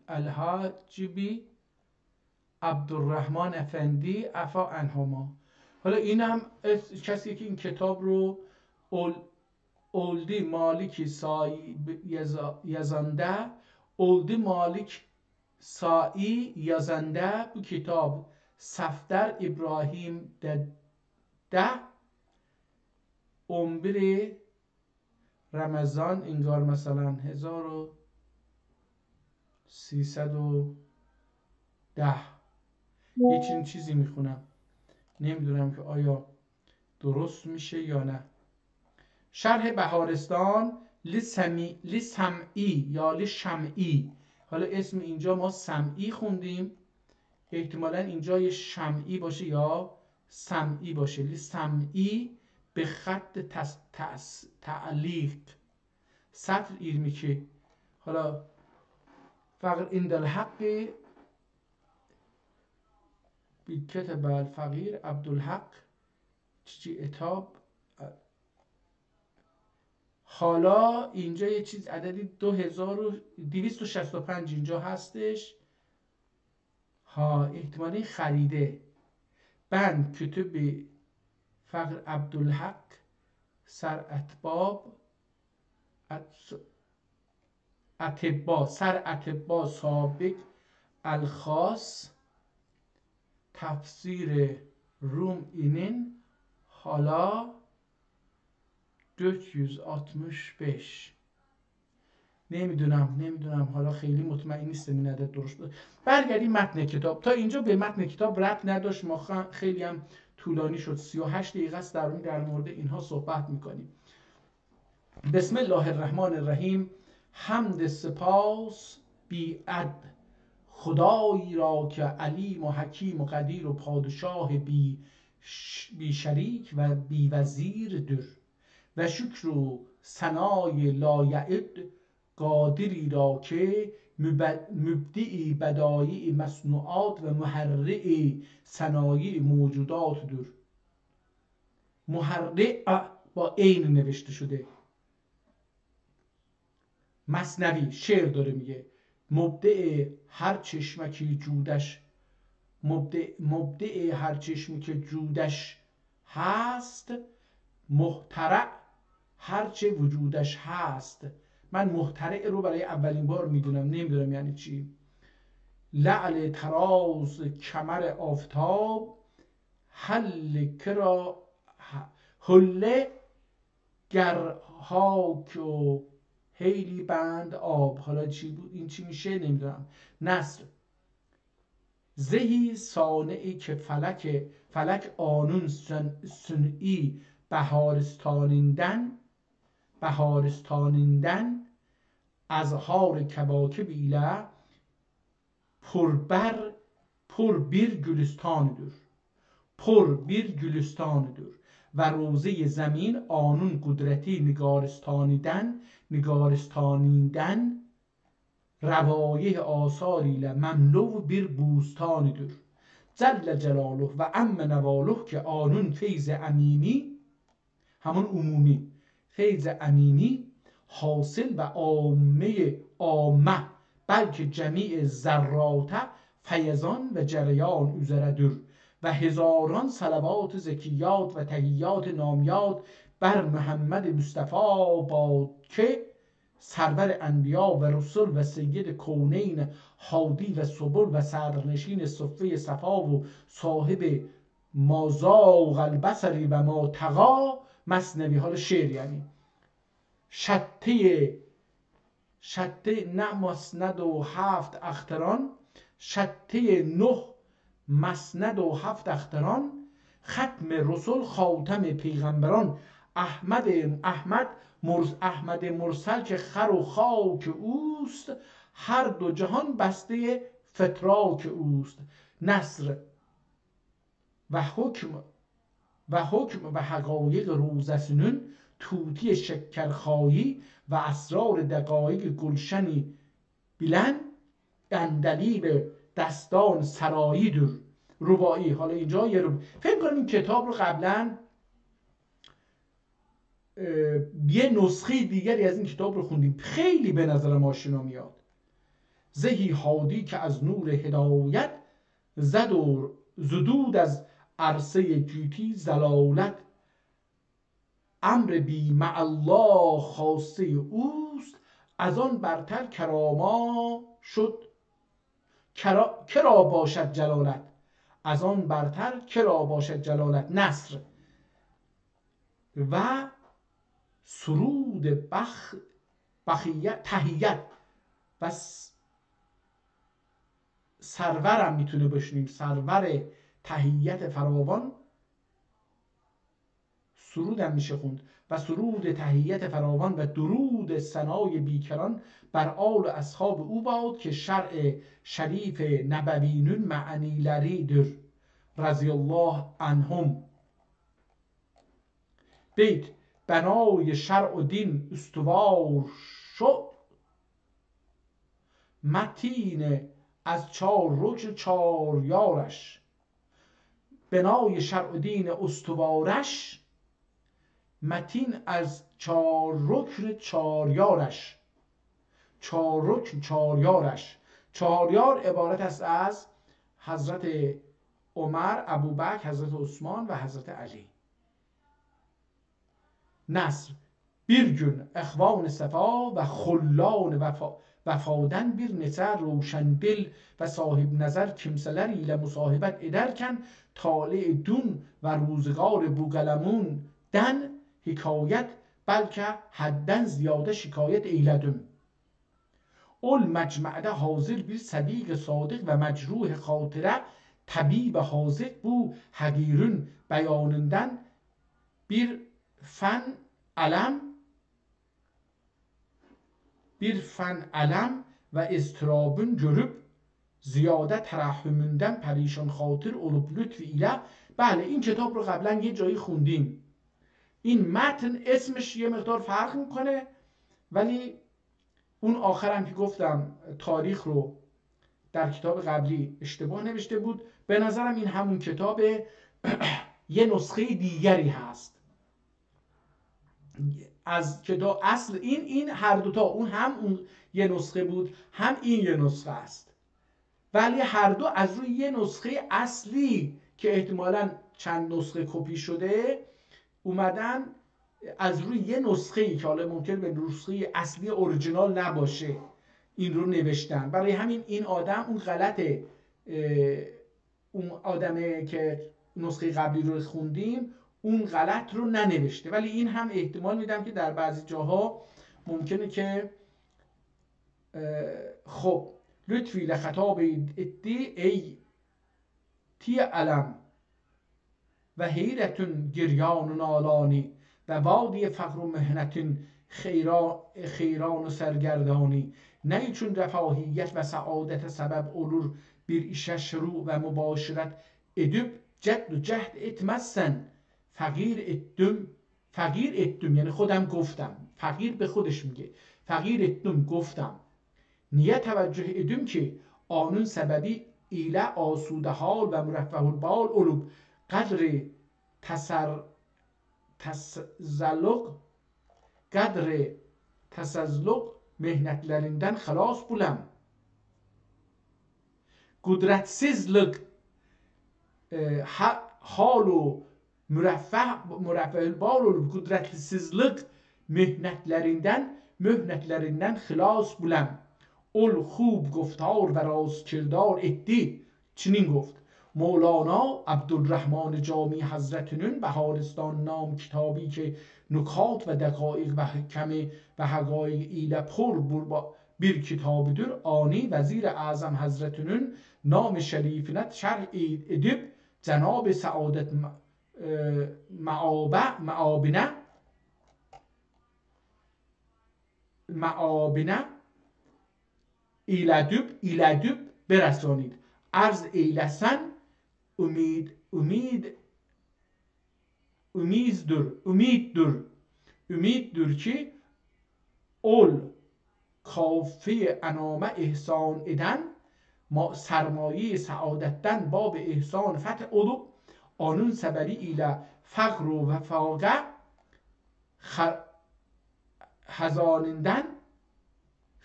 الحاجبی عبدالرحمن افندی عفا عنهما. حالا اینم کسی که این کتاب رو اولدی مالک سایی یزنده، اولدی مالک سایی یزنده bu کتاب صفدر ابراهیم ده 11 رمضان انگار مثلا 1310 یه چنین چیزی میخونم، نمیدونم که آیا درست میشه یا نه. شرح بهارستان لسمعی یا لشمعی. حالا اسم اینجا ما سمعی خوندیم، احتمالا اینجا یه شمعی باشه یا سمعی باشه. لسمعی به خط تعلیق سطر ایرمیکی. حالا فقر این دل حقی بی کتب الفقیر عبدالحق چی اتاب. حالا اینجا یه چیز عددی 2265 اینجا هستش. ها احتمالی خریده. بند کتب فقر عبدالحق سر اتبا سابق الخاص تفسیر روم اینین حالا 465. نمیدونم حالا خیلی مطمئن نیستم این عدد درست بود. برگردیم متن کتاب. تا اینجا به متن کتاب ربط نداشت، ما خیلی هم طولانی شد، 38 دقیقه است در مورد اینها صحبت میکنیم. بسم الله الرحمن الرحیم. حمد سپاس بی عد خدایی را که علیم و حکیم و قدیر و پادشاه بی شریک و بی وزیر در، و شکر و ثنای لایعد قادری را که مبدی بدایع مصنوعات و محرع صنایع موجودات در. محرع با عین نوشته شده. مثنوی شعر داره میگه. مبدع هر چشمکی جودش مبدع هر چشمی که جودش هست، محترع هرچه وجودش هست. من محترع رو برای اولین بار میدونم، نمیدونم یعنی چی. لعل تراز کمر آفتاب حله گرهاک و حیلی بند آب. حالا چی بود این چی میشه نمیدونم. نصر زهی صانعی که فلک آنون سنئی بهارستانیندن ازهار کواکب ایله پر bir گلستان دور و روزه زمین آنون قدرتی نگارستانیدن روایه آثاری لمملو بیر بوستانیدür. جل جلاله و ام نواله که آنون فیض امینی، همون عمومی فیض امینی حاصل و عامه بلکه جمیع ذرات فیضان و جریان üzeredir و هزاران صلوات زکیات و تحیات نامیات بر محمد مصطفی باد که سرور انبیا و رسول و سید کونین هادی و سبل و صدرنشین صفه صفا و صاحب ما زاغ البصری و ما طغی. مثنوی. حال شعر یعنی شته نه مسند و 7 اختران، شته 9 مسند و 7 اختران، ختم رسول خاتم پیغمبران. احمد مرسل که خر و خاک اوست، هر دو جهان بسته فتراک اوست. نصر و حکم و حقایق روزسنون، توتی شکرخایی و اسرار دقایق گلشنی بیلن، اندلیب دستان سرایی دور. رباعی. حالا اینجا فکر کنم این کتاب رو قبلا یه نسخه دیگری از این کتاب رو خوندیم، خیلی به نظر آشنا میاد. زهی هادی که از نور هدایت، زد و زدود از عرصه گیتی زلالت. امر بی مع الله خاصه اوست، از آن برتر کراما شد. کرا باشد جلالت، از آن برتر کرا باشد جلالت. نصر و سرود تحیت و سرورم میتونه بشنیم، سرور تحیت فراوان. سرودم میشه خوند. و سرود تحیت فراوان و درود ثنای بیکران بر آل و اصحاب او باد که شرع شریف نبوینون معنی لریدر رضی الله عنهم. بیت بنای شرع و دین استوار شد، متین از 4 رکن 4 یارش. بنای شرع و دین استوارش، متین از 4 رکن 4 یارش. 4 رکن 4 یارش. 4 یار عبارت است از حضرت عمر، ابوبکر، حضرت عثمان و حضرت علی. نصر بیرگün اخوان صفا و خلان وفادن bir neçə روشن دل و صاحب نظر kimseler ile مصاحبت ederken طالع دون و روزگار بوقلمون دن حکایت بلکه حدن زیاده شکایت eyledim. ol mecmuada hazır bir sadiq صادق و مجروح خاطره طبیب حاذق bu حقیرün beyanından bir fen علم و اضطرابın görüp زیاده ترحمünden پریشان خاطر olup lütfi ile. بله این کتاب رو قبلا یه جایی خوندیم. این متن اسمش یه مقدار فرق میکنه، ولی اون آخرم که گفتم تاریخ رو در کتاب قبلی اشتباه نوشته بود. به نظرم این همون کتاب یه نسخه دیگری هست از کتاب اصل. این هر دوتا، اون هم اون یه نسخه بود، هم این یه نسخه است، ولی هر دو از روی یه نسخه اصلی که احتمالاً چند نسخه کپی شده اومدن از روی یه نسخه‌ای که حالا ممکن به نسخه اصلی اورجینال نباشه این رو نوشتن. برای همین این آدم اون غلطه، اون آدمه که نسخه قبلی رو خوندیم اون غلط رو ننوشته، ولی این هم احتمال میدم که در بعضی جاها ممکنه که خب لطفی لخطاب ادی ای تی علم و حیرتون گریان و نالانی و وادی فقر و مهنتون خیران و سرگردانی. نه چون رفاهیت و سعادت سبب olur bir işe شروع و مباشرت edip جد و جهد اتمسن فقیر اتم یعنی خودم گفتم، فقیر به خودش میگه، فقیر اتم گفتم نیه توجه ادیم که آنون سببی ایله آسوده حال و مرفه البال علوب قدر تسزلق mehnetlerinden xalas bulam. Kudretsizlik hal و müreffeh bal olup kudretsizlik mühnetlerinden خلاص bulam. ol خوب گفتار و راست کردار ادی چنین گفت مولانا عبدالرحمن جامی حضرتنون بهارستان نام کتابی که نکات و دقایق و حکم و حقایق ایله پر bir kitabıdır. Ani Vezir-i Azam Hazretinin nam-ı şerifine şerh edip Cenab-ı Saadet maabine ایلدوب برسانید. عرض ایلسن امیددür ki ol کافی انامه احسان eden سرمایه سعادتten باب احسان فتح olup onun sebebi ile fakr و vefage خزانیnden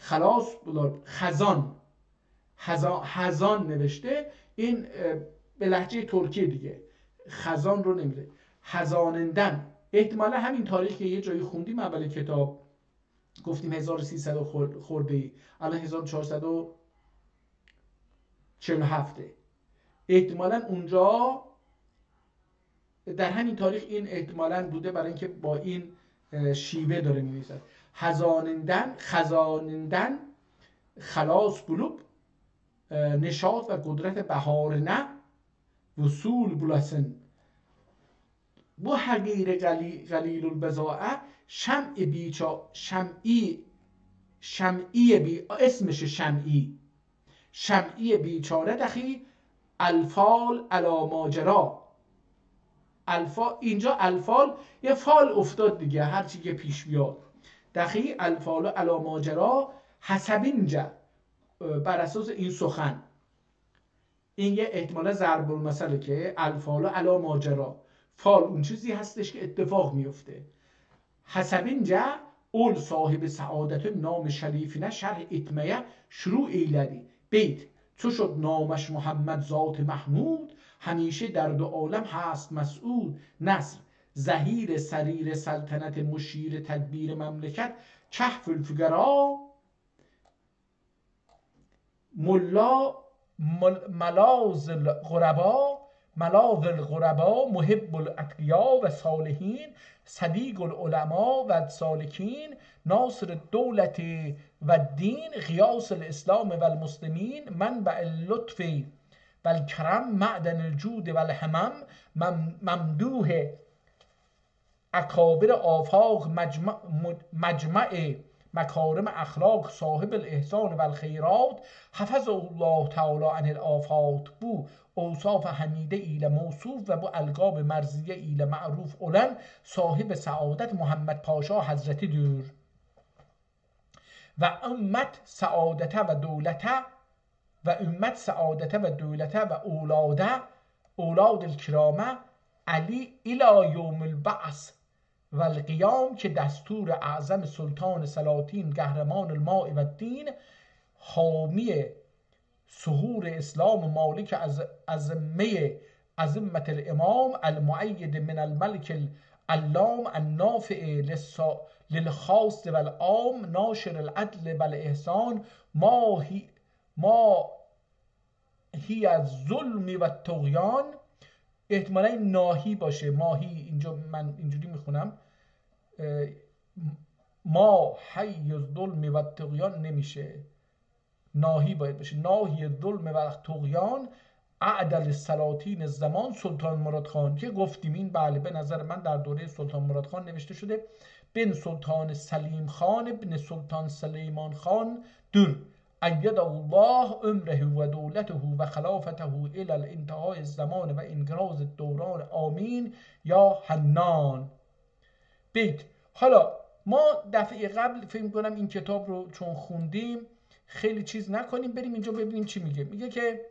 خلاص بولار. خزان نوشته، این به لهجه ترکیه دیگه، خزان رو نمیده، خزانندن. احتمالا همین تاریخ که یه جایی خوندیم اول کتاب گفتیم 1300 خورده ای، الان 1447 احتمالا اونجا در همین تاریخ این احتمالا بوده، برای اینکه با این شیوه داره می‌نویسه. خزانندن خلاص بلوب نشاط و قدرت بهار نه وصول بلاسن bu حقیر قلیل البضاعه اسمش شمعی بیچاره دخی الفال علا ماجرا. اینجا الفال یه فال افتاد دیگه، هرچی که پیش بیاد. دخی الفال علا ماجرا حسبینجا، بر اساس این سخن. این یه احتمالا ضرب المثله که الفال علا ماجرا، فال اون چیزی هستش که اتفاق میفته. حسبینجا اول صاحب سعادت نام شریفینه شرح اتمیه شروع ایلدی بیت چو شد نامش محمد ذات محمود همیشه در دو عالم هست مسعود. نصر زهیر سریر سلطنت مشیر تدبیر مملکت کهف الفقرا ملاذ الغربا محب الاتقیا و صالحین صدیق العلماء و سالکین ناصر الدولت و الدین غیاث الاسلام و المسلمین منبع اللطف و الکرم معدن الجود و الهمم ممدوح اکابر آفاق مجمع مکارم اخلاق صاحب الاحسان و الخیرات حفظ الله تعالی عن الآفات بو اوصاف حمیده ایل موصوف و بو القاب مرضیه ایل معروف اولن صاحب سعادت محمد پاشا حضرتی دور و امت سعادته و دولته و اولاد الکرامه علی الى یوم البعث و القیام که دستور اعظم سلطان سلاطین قهرمان الماء و الدین حامی ظهور اسلام مالک عظمت الامام المؤید من الملک العلام النافع للخاص و العام ناشر العدل و الاحسان ما هی الظلم و الطغیان. احتمالا ناهی باشه، ماهی، اینجا من اینجوری میخونم، ما حی الظلم و الطغیان نمیشه، ناهی باید باشه. ناهی الظلم و الطغیان اعدل السلاطین الزمان سلطان مراد خان، که گفتیم این بله به نظر من در دوره سلطان مراد خان نوشته شده. بن سلطان سلیم خان ابن سلطان سلیمان خان در اید الله عمره و دولته و خلافته الى الانتهاء الزمان و انقراض الدوران آمین یا حنان. بیت. حالا ما دفعه قبل فکر کنم این کتاب رو چون خوندیم خیلی چیز نکنیم، بریم اینجا ببینیم چی میگه. میگه که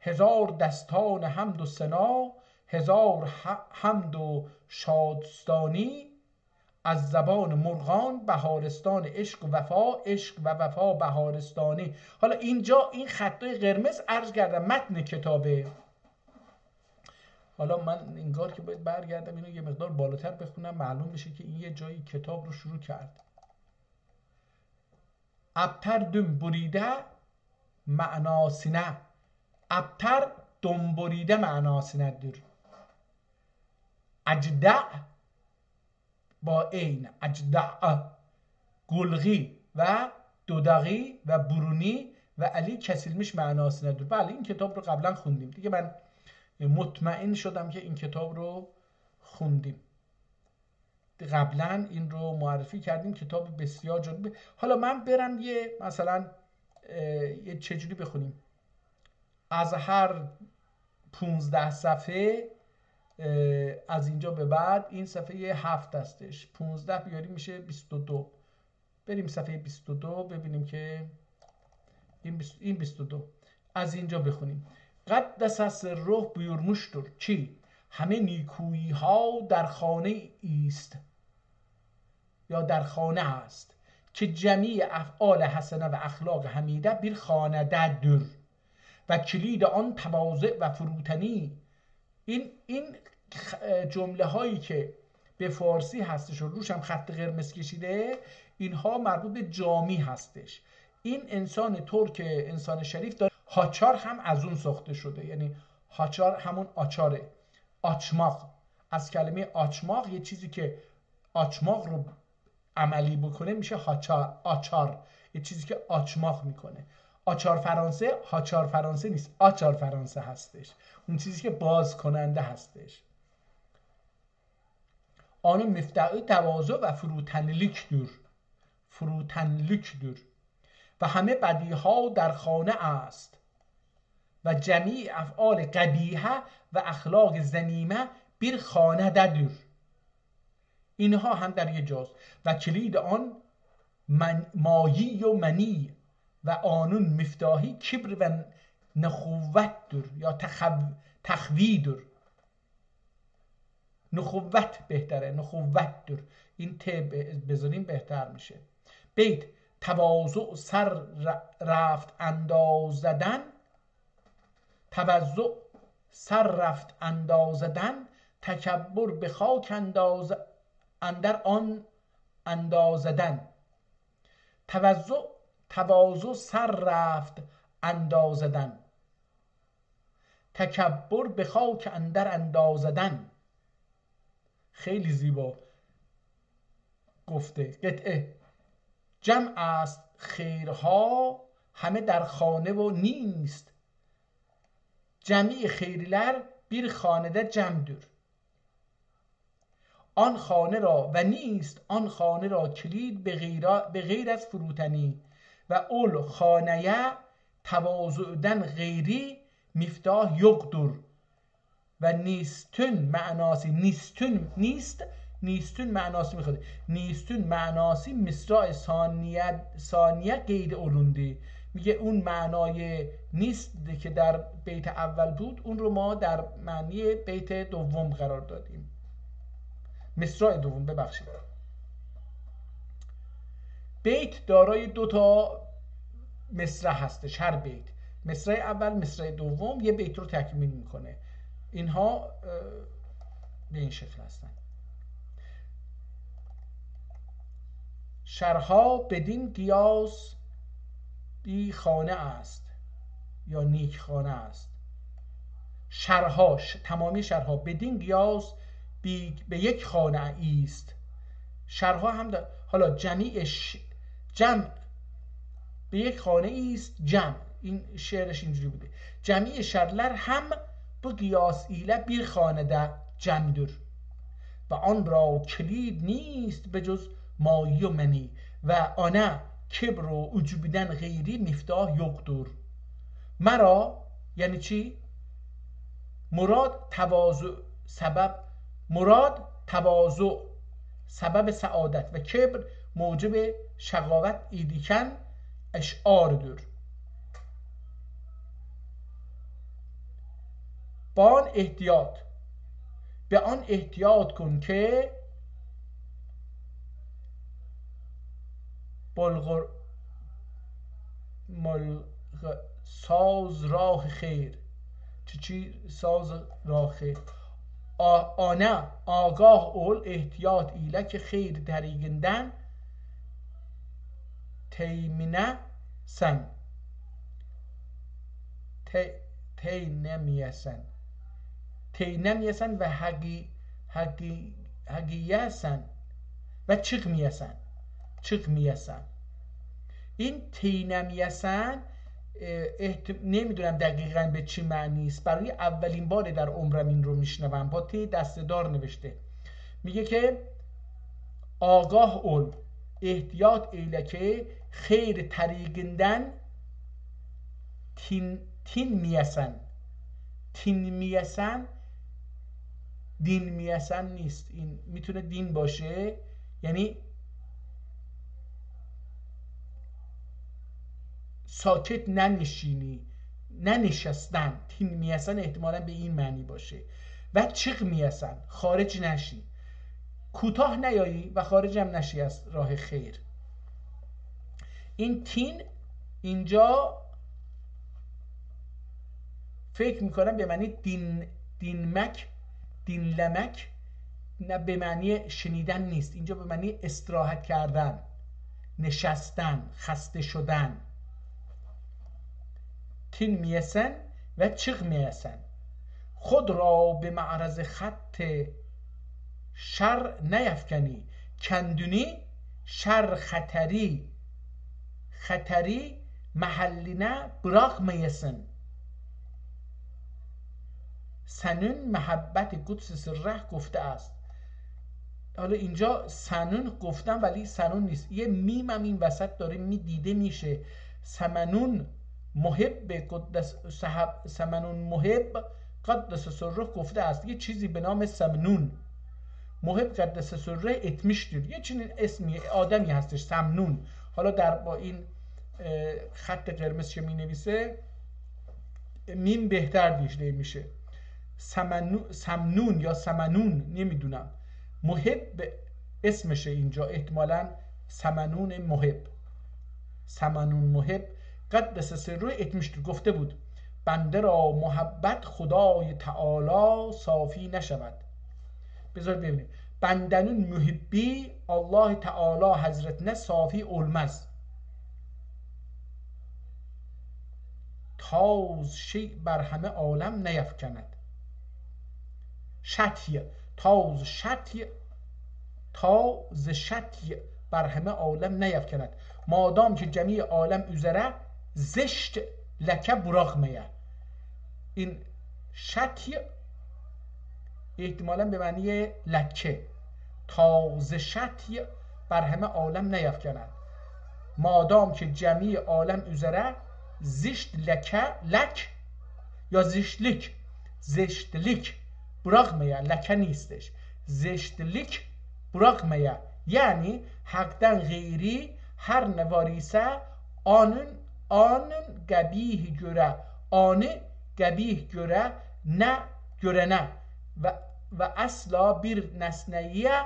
هزار دستان حمد و ثنا، هزار حمد و شادستانی، از زبان مرغان بهارستان عشق و وفا، عشق و وفا بهارستانی. حالا اینجا این خطای قرمز عرض کردم متن کتابه. حالا من انگار که باید برگردم اینو یه مقدار بالاتر بخونم معلوم بشه که این یه جایی کتاب رو شروع کرد. ابتر دم بریده معناسینه، ابتر دم بریده معناسینه دور. اجدع با عین، اجدع، گلغی و دودقی و برونی و علی کسیلمیش معناسینه دور. بله این کتاب رو قبلا خوندیم دیگه، من مطمئن شدم که این کتاب رو خوندیم قبلا، این رو معرفی کردیم، کتاب بسیار جالب. حالا من برم یه مثلا یه چجوری بخونیم، از هر 15 صفحه از اینجا به بعد، این صفحه 7 هستش، 15 بیاریم میشه 22. بریم صفحه 22 ببینیم که این 22 از اینجا بخونیم. قدس روح بیورمشتر چی؟ همه نیکویی ها در خانه ایست یا در خانه است که جمیع افعال حسنه و اخلاق حمیده بیر خانه دور و کلید آن تواضع و فروتنی. این جمله هایی که به فارسی هستش و روش هم خط قرمز کشیده، اینها مربوط به جامی هستش. این انسان ترک، انسان شریف داره. هاچار هم از اون ساخته شده، یعنی هاچار همون آچاره، آچماق، از کلمه آچماق، یه چیزی که آچماق رو عملی بکنه میشه هاچار، آچار، یه چیزی که آچماق میکنه. آچار فرانسه هاچار فرانسه نیست، آچار فرانسه هستش، اون چیزی که باز کننده هستش. آن مفتاح تواضع و فروتنلیک دور، فروتنلیک دور و همه بدیها در خانه است و جمیع افعال قبیحه و اخلاق ذمیمه بیر خانه دور. اینها هم در یه جاست. و کلید آن مایی و منی و آنون مفتاحی کبر و نخوت دور یا تخوی دور. نخوت بهتره، نخوت دور، این ت بذاریم بهتر میشه. بیت تواضع سر رفت انداز زدن، تواضع سر رفت انداز زدن، تکبر به خاک اندر آن انداز زدن. تواضع سر رفت انداز زدن، تکبر به خاک اندر انداز زدن. خیلی زیبا گفته. قطعه جمع است خیرها همه در خانه و نیست، جمیع خیرلر بیر خانه ده جمع دور. آن خانه را و نیست آن خانه را کلید به غیر از فروتنی و اول خانه تواضعدن غیری مفتاح یقدر و نیستون معناسی نیستون معناسی میخواد، نیستون معناسی مصرع ثانیه قید اولونده. میگه اون معنای نیست که در بیت اول بود اون رو ما در معنی بیت دوم قرار دادیم، مصرع دوم ببخشید. بیت دارای 2 تا مصرع هستش، هر بیت مصرع اول مصرع دوم یه بیت رو تکمیل میکنه. اینها به این شکل هستن. شرها بدین قیاس بی خانه است یا نیک خانه است. شرها تمامی شرها بدین قیاس به یک خانه ایست. شرها هم حالا جمع به یک خانه ایست، جمع این شعرش اینجوری بوده. جمیع شرلر هم به قیاس ایله بیر خانه ده جمع دور و آن را کلید نیست به جز مایی و منی و آنه کبر و عجوبیدن غیری مفتاح یقدر. مرا یعنی چی؟ مراد تواضع سبب سعادت و کبر موجب شقاوت ایدیکن eş'ardır. با آن احتیاط، به آن احتیاط کن که ساز راه خیر. چی ساز راه خیر؟ آنه آگاه ol ehtiyat ile ki hayır tariqinden teymine sen teynemiyesen ve hagiyesen ve çıkmiyesen. این تینمیسن نمیدونم دقیقا به چی معنی است. برای اولین بار در عمرم این رو میشنوم. با تی دسته‌دار نوشته. میگه که آگاه اول احتیاط ایله که خیر طریقندن تین میسن. تین میسن دین میسن نیست. این میتونه دین باشه، یعنی ساکت ننشستن. تین میسن احتمالا به این معنی باشه. و چق میسن خارج نشی، کوتاه نیایی و خارج هم نشی از راه خیر. این تین اینجا فکر میکنم به معنی دینلمک، نه به معنی شنیدن نیست. اینجا به معنی استراحت کردن، نشستن، خسته شدن. تین میسن و چق میسن. خود را به معرض خط شر نیفکنی، کندونی شر خطری محلینه bırakmayasın. سنون محبت قدس سره گفته است. حالا اینجا سنون گفتم ولی سنون نیست، یه میم هم این وسط داره دیده میشه. سمنون محب قدس سره گفته است. یه چیزی به نام سمنون محب قدس سره اتmiştir. یه چنین اسمی آدمی هستش سمنون. حالا با این خط قرمز که می نویسه میم بهتر دیده میشه. سمنون یا سمنون نمیدونم. محب اسمشه اینجا، احتمالاً سمنون محب قدس سره اتmiştir. گفته بود بنده را محبت خدای تعالی صافی نشود. بذار ببینیم. بندنون محبی Allah Teala Hazretine safi olmaz. تاز شیء بر همه عالم نیفکند. تاز شطی بر همه عالم نیفکند. مادام که جمیع عالم üzere زشت لکه bırakmaya. این شطی احتمالاً به معنی لکه. تاز شطی بر همه عالم نیفکند. مادام که جمیع عالم üzere زشت لک یا زشتlik bırakmaya. لکه نیستش. زشتlik bırakmaya یعنی حقدن غیری هر نواریسه آنın قبیح göre anı قبیح göre ne görene ve asla bir nesneye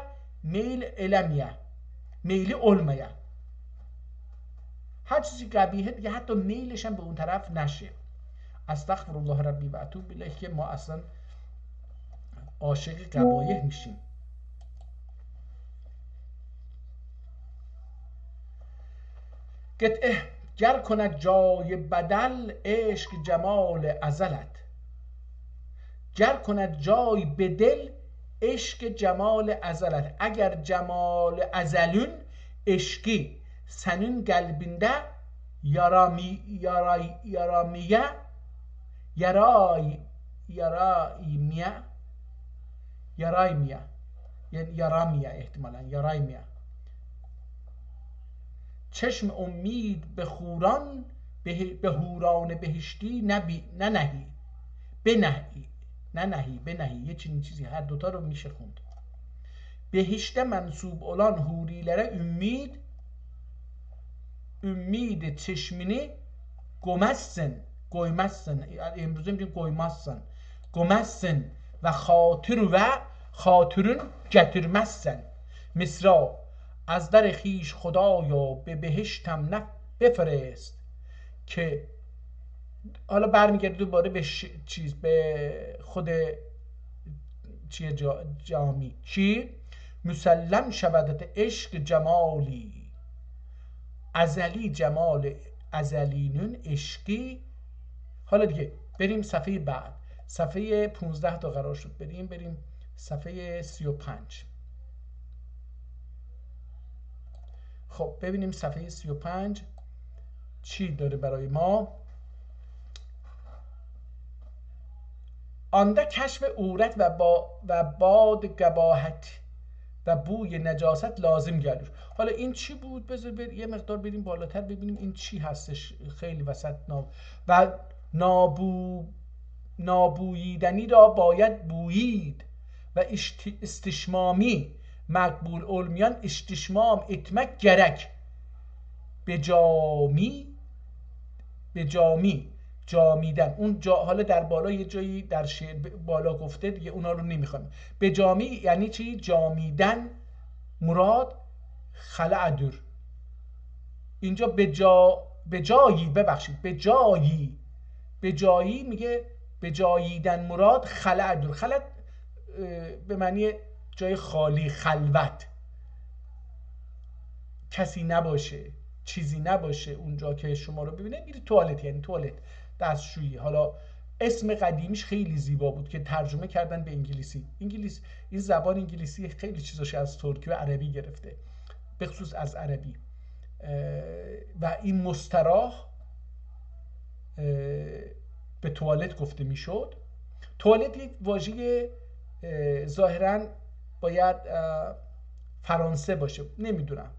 meyli olmaya. هر چیزی قبیحه دیگه حتی میلش هم به اون طرف نشه. استغفر الله ربی و اتوب الیه که ما اصلا عاشق قبایح میشیم. قطعه گر کند جای بدل عشق جمال ازلت. گر کند جای بدل عشق جمال ازلت. اگر جمال ازلون عشقی senin kalbinde yaramaya احتمالاً yaramaya. چشم امید به خوران به هوران بهشتی بنهی یه چنین چیزی، هر دوتا رو میشه خوند. بهشت منصوب olan hurilere ümid ümid çeşmini گمستن امروزه میگیم گویمستن گمستن و خاطرون getirmezsen مصرا از در خیش خدایا به بهشتم بفرست که حالا برمیگرده دوباره به به خود چیه جامی چی مسلم شودت عشق جمالی ازلی جمال ازلینون عشقی. حالا دیگه بریم صفحه بعد، صفحه 15 تا قرار شد بریم صفحه 35. خب ببینیم صفحه 35 چی داره برای ما. آنده کشف عورت و باد گباهت و بوی نجاست لازم گردش. حالا این چی بود؟ بذار یه مقدار بریم بالاتر ببینیم این چی هستش. خیلی وسط و نابوییدنی را باید بویید و استشمامی مقبول علمیان استشمام اتمک گرک به جامیدن. اون حالا در بالا یه جایی در شعر بالا گفته دیگه، اونا رو نمیخوام. به جامی یعنی چی؟ جامیدن. مراد خلع دور. اینجا به جایی میگه به جاییدن مراد خلع دور. خلع به معنی جای خالی، خلوت، کسی نباشه، چیزی نباشه اونجا که شما رو ببینه. میری توالت، یعنی توالت، دستشویی. حالا اسم قدیمیش خیلی زیبا بود که ترجمه کردن به انگلیسی. این زبان انگلیسی خیلی چیزاش از ترکی و عربی گرفته، به خصوص از عربی. و این مستراح به توالت گفته میشد. توالت یک واژه ظاهراً باید فرانسه باشه، نمیدونم،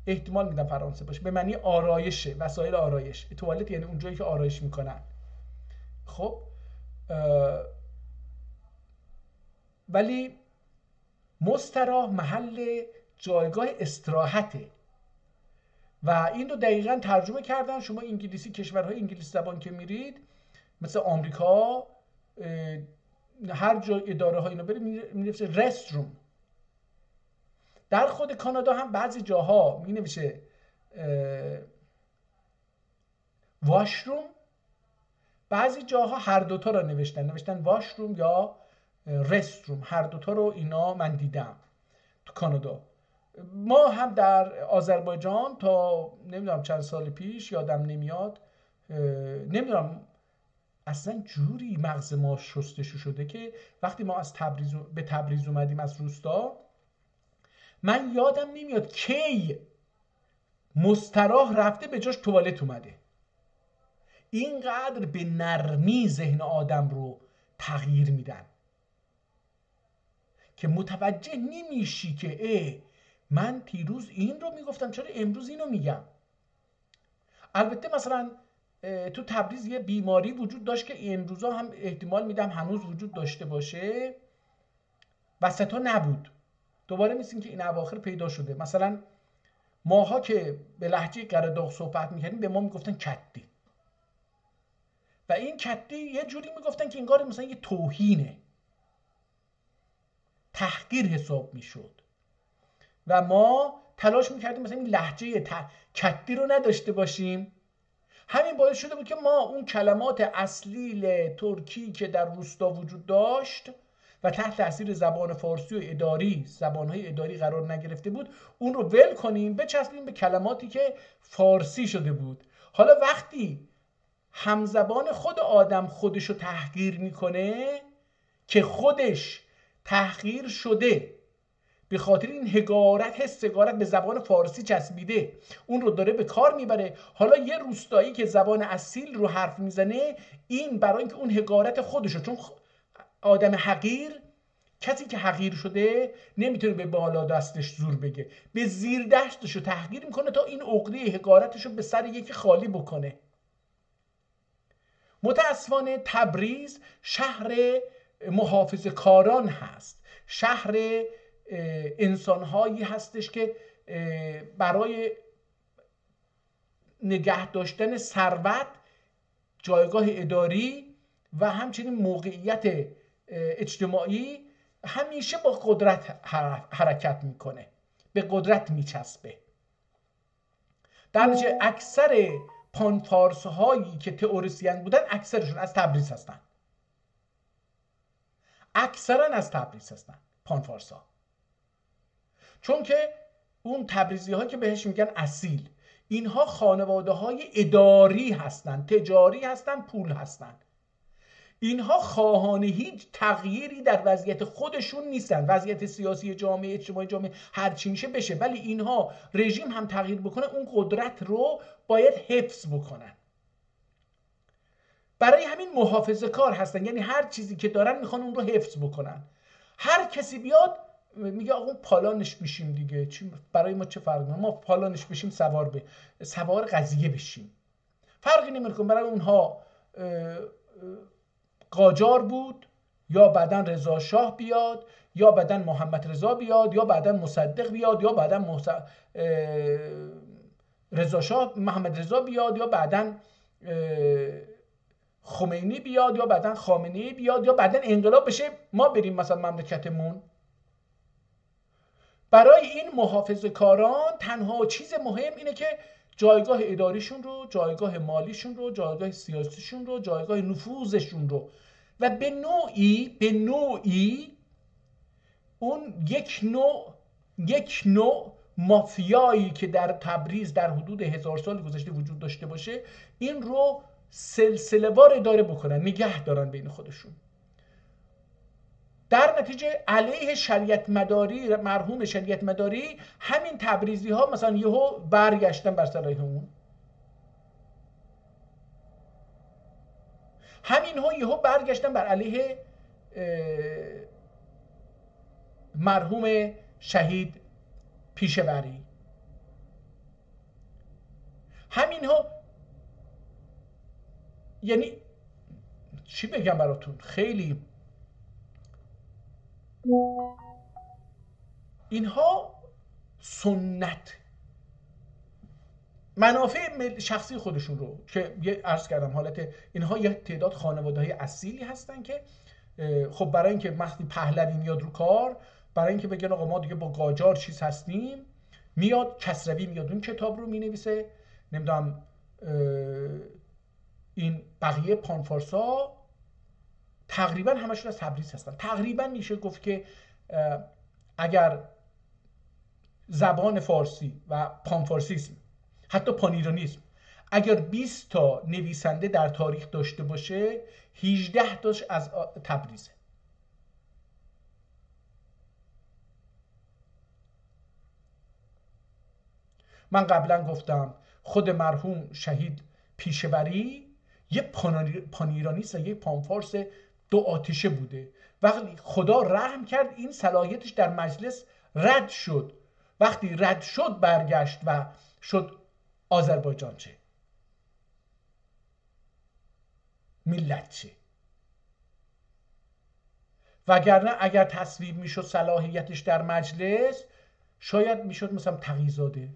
احتمال میدم فرانسه باشه، به معنی آرایشه، وسایل آرایش. توالت یعنی اونجایی که آرایش میکنن. خب ولی مستراح محل جایگاه استراحته و این رو دقیقاً ترجمه کردن. شما انگلیسی، کشورهای انگلیسی زبان که میرید، مثل آمریکا، هر جای اداره ها اینو برید می‌نویسه رستروم. در خود کانادا هم بعضی جاها می‌نویسه واشروم، بعضی جاها هر دوتا رو نوشتن واشروم یا رستروم. هر دوتا رو اینا من دیدم تو کانادا. ما هم در آذربایجان تا نمیدونم چند سال پیش، یادم نمیاد، نمیدونم اصلا جوری مغز ما شستشو شده که وقتی ما از به تبریز اومدیم از روستا، من یادم نمیاد کی مستراح رفته به جاش توالت اومده. اینقدر به نرمی ذهن آدم رو تغییر میدن که متوجه نمیشی که من دیروز این رو میگفتم، چرا امروز اینو میگم. البته مثلا تو تبریز یه بیماری وجود داشت که امروزا هم احتمال میدم هنوز وجود داشته باشه، وسطا نبود، دوباره مثل که این اواخر پیدا شده. مثلا ماها که به لهجه قره‌داغ صحبت میکردیم به ما میگفتن کتی، و این کتی یه جوری میگفتن که انگار مثلا یه توهینه، تحقیر حساب میشد و ما تلاش میکردیم مثلا این لهجه کتی رو نداشته باشیم. همین باعث شده بود که ما اون کلمات اصلی ترکی که در روستا وجود داشت و تحت تاثیر زبان فارسی و اداری، زبانهای اداری قرار نگرفته بود، اون رو ول کنیم، بچسبیم به کلماتی که فارسی شده بود. حالا وقتی همزبان خود آدم خودش رو تحقیر میکنه که خودش تحقیر شده به خاطر این حس حقارت به زبان فارسی چسبیده، اون رو داره به کار میبره. حالا یه روستایی که زبان اصیل رو حرف میزنه، این برای اینکه اون حقارت خودش رو، چون آدم حقیر، کسی که حقیر شده نمیتونه به بالا دستش زور بگه، به زیر دستش رو تحقیر میکنه تا این عقده حقارتش رو به سر یکی خالی بکنه. متاسفانه تبریز شهر محافظه‌کاران هست، شهر انسانهایی هستش که برای نگه داشتن ثروت، جایگاه اداری و همچنین موقعیت اجتماعی همیشه با قدرت حرکت میکنه، به قدرت میچسبه. در نتیجه اکثر پانفارس هایی که تئوریسین بودن اکثرشون از تبریز هستن، اکثرا از تبریز هستن پانفارس ها، چون که اون تبریزی ها که بهش میگن اصیل، اینها خانواده های اداری هستن، تجاری هستن، پول هستن. اینها خواهان هیچ تغییری در وضعیت خودشون نیستن. وضعیت سیاسی جامعه، اجتماعی جامعه هر چی میشه بشه، ولی اینها رژیم هم تغییر بکنه اون قدرت رو باید حفظ بکنن. برای همین محافظه کار هستن، یعنی هر چیزی که دارن میخوان اون رو حفظ بکنن. هر کسی بیاد میگه آقا پالانش بشیم دیگه، برای ما چه فرقی میکنه، ما پالانش بشیم سوار قضیه بشیم، فرقی نمیکنه. برای اونها قاجار بود، یا بعدن رضا شاه بیاد، یا بعدن محمد رضا بیاد، یا بعدن مصدق بیاد، یا بعدن رضا شاه محمد رضا بیاد، یا بعدن خمینی بیاد، یا بعدن خامنه‌ای بیاد، یا بعدن انقلاب بشه ما بریم مثلا مملکتمون. برای این محافظه‌کاران تنها چیز مهم اینه که جایگاه اداریشون رو، جایگاه مالیشون رو، جایگاه سیاسیشون رو، جایگاه نفوذشون رو و به نوعی اون یک نوع مافیایی که در تبریز در حدود 1000 سال گذشته وجود داشته باشه، این رو سلسله وار اداره بکنن، نگه دارن بین خودشون. در نتیجه علیه شریعت مداری، مرحوم شریعت مداری، همین تبریزی ها مثلا یهو برگشتن بر سرای همون، همین ها یهو برگشتن بر علیه مرحوم شهید پیشوری. همین ها، یعنی چی بگم براتون، خیلی اینها سنت منافع شخصی خودشون رو که عرض کردم، حالت اینها یه تعداد خانواده‌های اصیلی هستن که خب برای اینکه وقتی پهلوی میاد رو کار، برای اینکه بگن آقا ما دیگه با قاجار چیز هستیم، میاد کسروی میاد اون کتاب رو مینویسه، نمیدونم این بقیه پانفارسا تقریبا همشون از تبریز هستن. تقریبا میشه گفت که اگر زبان فارسی و پانفارسیسم، حتی پانیرانیسم، اگر 20 تا نویسنده در تاریخ داشته باشه، 18 تاش از تبریزه. من قبلا گفتم خود مرحوم شهید پیشوری یه پانیرانیست و یه پانفارس دو آتیشه بوده. وقتی خدا رحم کرد این صلاحیتش در مجلس رد شد، وقتی رد شد برگشت و شد آذربایجان چه، ملت چه. وگرنه اگر تصویب میشد صلاحیتش در مجلس، شاید میشد مثلا تقی‌زاده.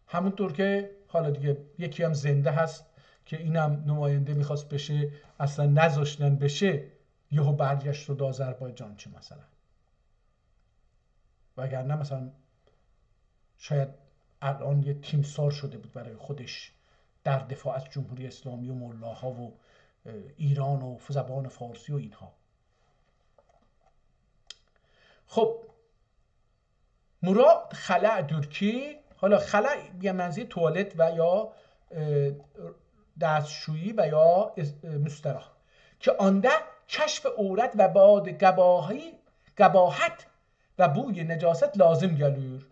همونطور که حالا دیگه یکی هم زنده هست که اینم نماینده میخواست بشه، اصلا نذاشتن بشه، یهو برگشت رو آذربایجان چه مثلا. وگرنه مثلا شاید الان یه تیمسار شده بود برای خودش در دفاع از جمهوری اسلامی و ملاها و ایران و زبان فارسی و اینها. خب مراد خلع درکی، حالا خلع یه منظور توالت و یا دستشویی و یا مستراح، که آنده کشف عورت و باد گباحت و بوی نجاست لازم گلور.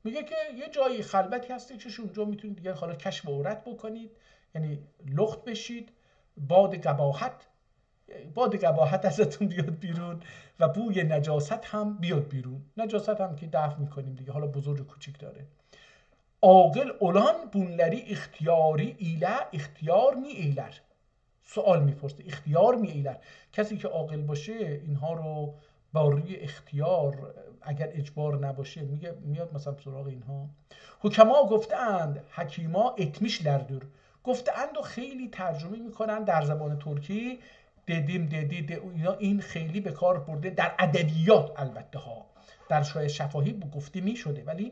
میگه که یه جایی خلوتی هستی که اونجا میتونید دیگه حالا کشف عورت بکنید، یعنی لخت بشید، باد گباحت ازتون بیاد بیرون و بوی نجاست هم بیاد بیرون. نجاست هم که دفن میکنیم دیگه، حالا بزرگ و کوچیک داره. عاقل اولان بونلری اختیاری ایله، اختیار می ایلر. سوال میپرسه اختیار می ایلر، کسی که عاقل باشه اینها رو با روی اختیار اگر اجبار نباشه میاد مثلا سراغ اینها. حکما گفتند حکیما etmişlerdir. گفتند و خیلی ترجمه میکنن در زبان ترکی، دیدی اینا این خیلی به کار برده در ادبیات. البته ها در شاید شفاهی گفته میشده، ولی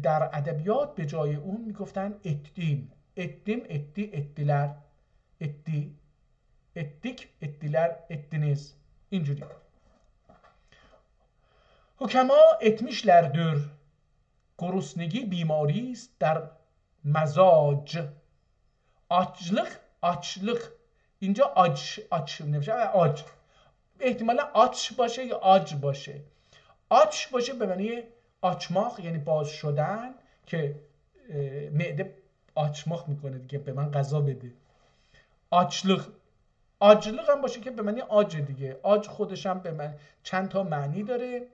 در ادبیات به جای اون میگفتن ettim ettiler ettik ettiler ettiniz اینجوری. حکما etmişlerdir. گرسنگی بیماری است در مزاج. açlık اینجا آج نمیشه، آج احتمالا آچ باشه یا آج باشه. آچ باشه به معنی آچماق، یعنی باز شدن که معده آچماق میکنه دیگه، به من غذا بده. آجلق هم باشه که به معنی آج دیگه. آج خودش هم به من چند تا معنی داره،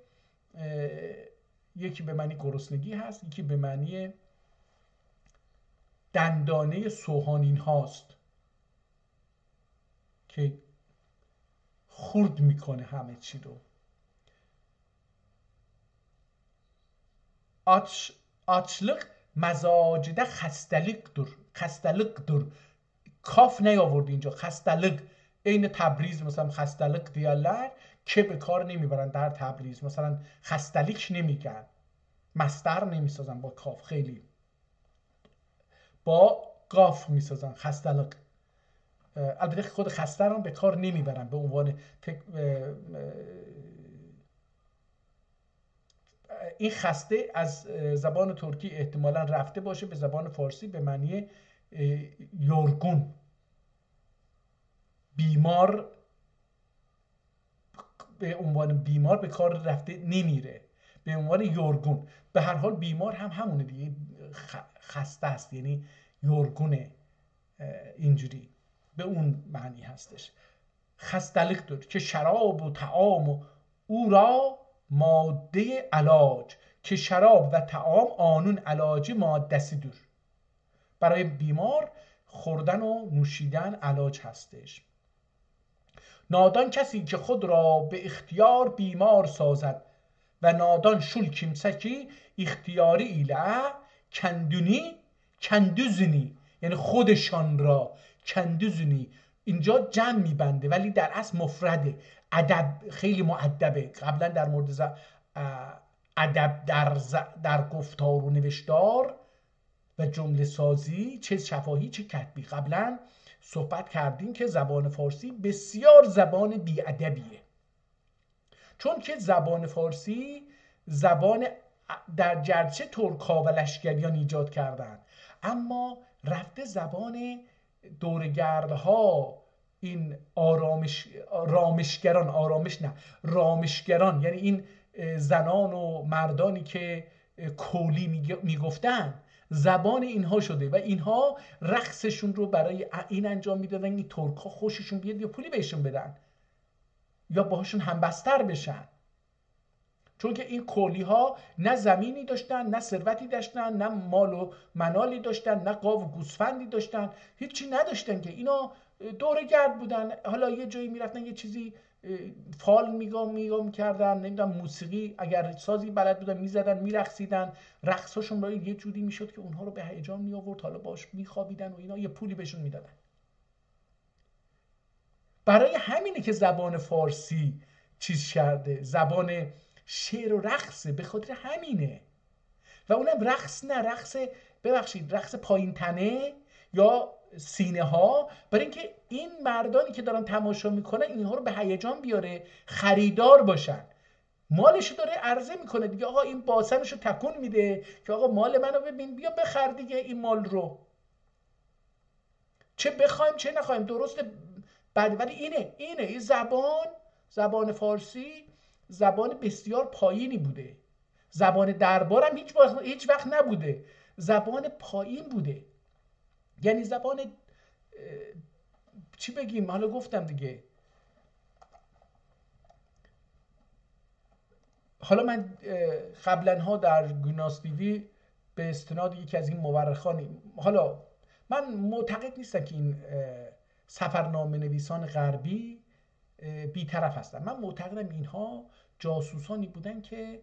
یکی به معنی گرسنگی هست، یکی به معنی دندانه سوهانین هاست که خورد میکنه همه چی رو. açlık مزاجده خستلق کاف نیاورد اینجا. خستلق این تبریز مثلا خستلق دیالر که به کار نمیبرن در تبریز، مثلا خستلیک نمیگن، مصدر نمیسازن با کاف، خیلی با قاف میسازن خستلق. البته خود خسته رو به کار نمیبرن به عنوان این خسته از زبان ترکی احتمالا رفته باشه به زبان فارسی به معنی یورگون، بیمار، به عنوان بیمار به کار رفته نمیره، به عنوان یورگون. به هر حال بیمار هم همونه دیگه، خسته است، یعنی یورگونه، اینجوری به اون معنی هستش. خستلق دور که شراب و طعام و او را ماده علاج، که شراب و طعام آنون علاج مادسی دور، برای بیمار خوردن و نوشیدن علاج هستش. نادان کسی که خود را به اختیار بیمار سازد و نادان شل kimse ki اختیاری ایله کندوزنی، یعنی خودشان را کندوزنی. اینجا جمع میبنده ولی در اصل مفرده. ادب خیلی مؤدبه. قبلا در مورد ادب در گفتار و نوشتار و جمله سازی، چه شفاهی چه کتبی، قبلا صحبت کردیم که زبان فارسی بسیار زبان بی‌ادبیه، چون که زبان فارسی زبان در گرچه ترک‌ها و لشکریان ایجاد کردن، اما رفته زبان دورگردها، این رامشگران، یعنی این زنان و مردانی که کولی میگفتن، زبان اینها شده و اینها رقصشون رو برای این انجام میدادن این ترک‌ها خوششون بیاد یا پولی بهشون بدن یا باهاشون همبستر بشن، چون که این کولی ها نه زمینی داشتن، نه ثروتی داشتن، نه مال و منالی داشتن، نه گاو و گوسفندی داشتن، هیچی نداشتن که. اینا دورگرد بودن، حالا یه جایی میرفتن یه چیزی فال میکردن، نمیدونم موسیقی اگر سازی بلد بودن میزدن، میرقصیدن، رقصاشون برای یه جوری میشد که اونها رو به هیجان می آورد، حالا باش میخوابیدن و اینا، یه پولی بهشون میدادن. برای همینه که زبان فارسی چیز کرده، زبان شعر و رقصه، به خاطر همینه. و اونم رقص نه رقص پایین تنه یا سینه ها، برای اینکه این مردانی که دارن تماشا میکنن اینها رو به هیجان بیاره، خریدار باشن. مالشو داره عرضه میکنه دیگه، آقا این باسنشو تکون میده که آقا مال منو ببین، بیا بخر دیگه این مال رو، چه بخوایم چه نخوایم. درسته ولی اینه این زبان فارسی زبان بسیار پایینی بوده، زبان دربارم هیچ وقت نبوده، زبان پایین بوده، یعنی زبان چی بگیم، حالا گفتم دیگه. حالا من قبلا ها در گناستیوی به استناد یکی از این مورخان، حالا من معتقد نیستم که این سفرنامه نویسان غربی بی‌طرف هستن. من معتقدم اینها جاسوسانی بودن که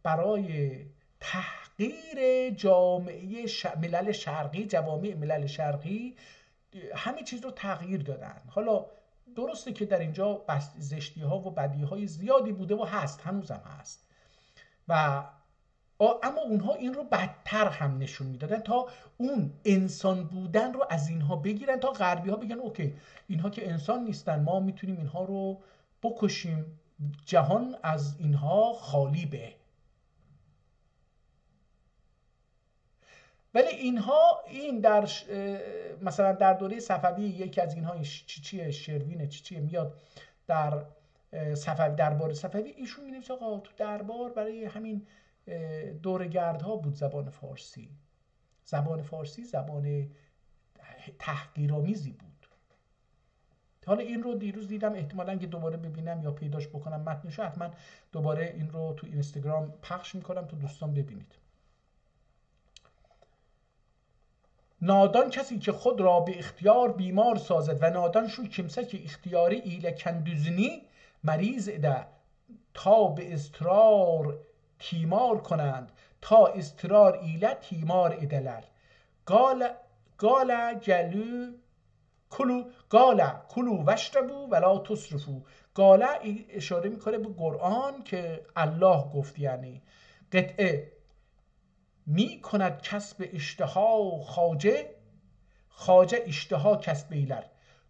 برای تحقیر جامعه ملل شرقی، جوامع ملل شرقی، همه چیز رو تغییر دادن. حالا درسته که در اینجا زشتی ها و بدی های زیادی بوده و هست، هنوزم هست، و اما اونها این رو بدتر هم نشون میدادن تا اون انسان بودن رو از اینها بگیرن، تا غربی ها بگن اوکی اینها که انسان نیستن، ما میتونیم اینها رو بکشیم، جهان از اینها خالی به. ولی اینها این در مثلا در دوره صفوی یکی از اینها چیچی شروین چیچی میاد در صفوی، دربار صفوی، ایشون می‌نویسه آقا تو دربار برای همین دورگردها بود زبان فارسی. زبان فارسی زبان تحقیرآمیزی بود. حالا این رو دیروز دیدم، احتمالاً که دوباره ببینم یا پیداش بکنم متنشو، حتما دوباره این رو تو اینستاگرام پخش میکنم تو دوستان ببینید. نادان کسی که خود را به اختیار بیمار سازد و نادان شو kimse که اختیاری ایله کندوزنی مریض ده تا به استرار تیمار کنند تا استرار ایله تیمار ادلر. قال گلو کلو وشربو ولا تسرفو. قال اشاره میکنه به قرآن که الله گفت، یعنی قطعه می کند کسب اشتها خواجه اشتها کسب ایلر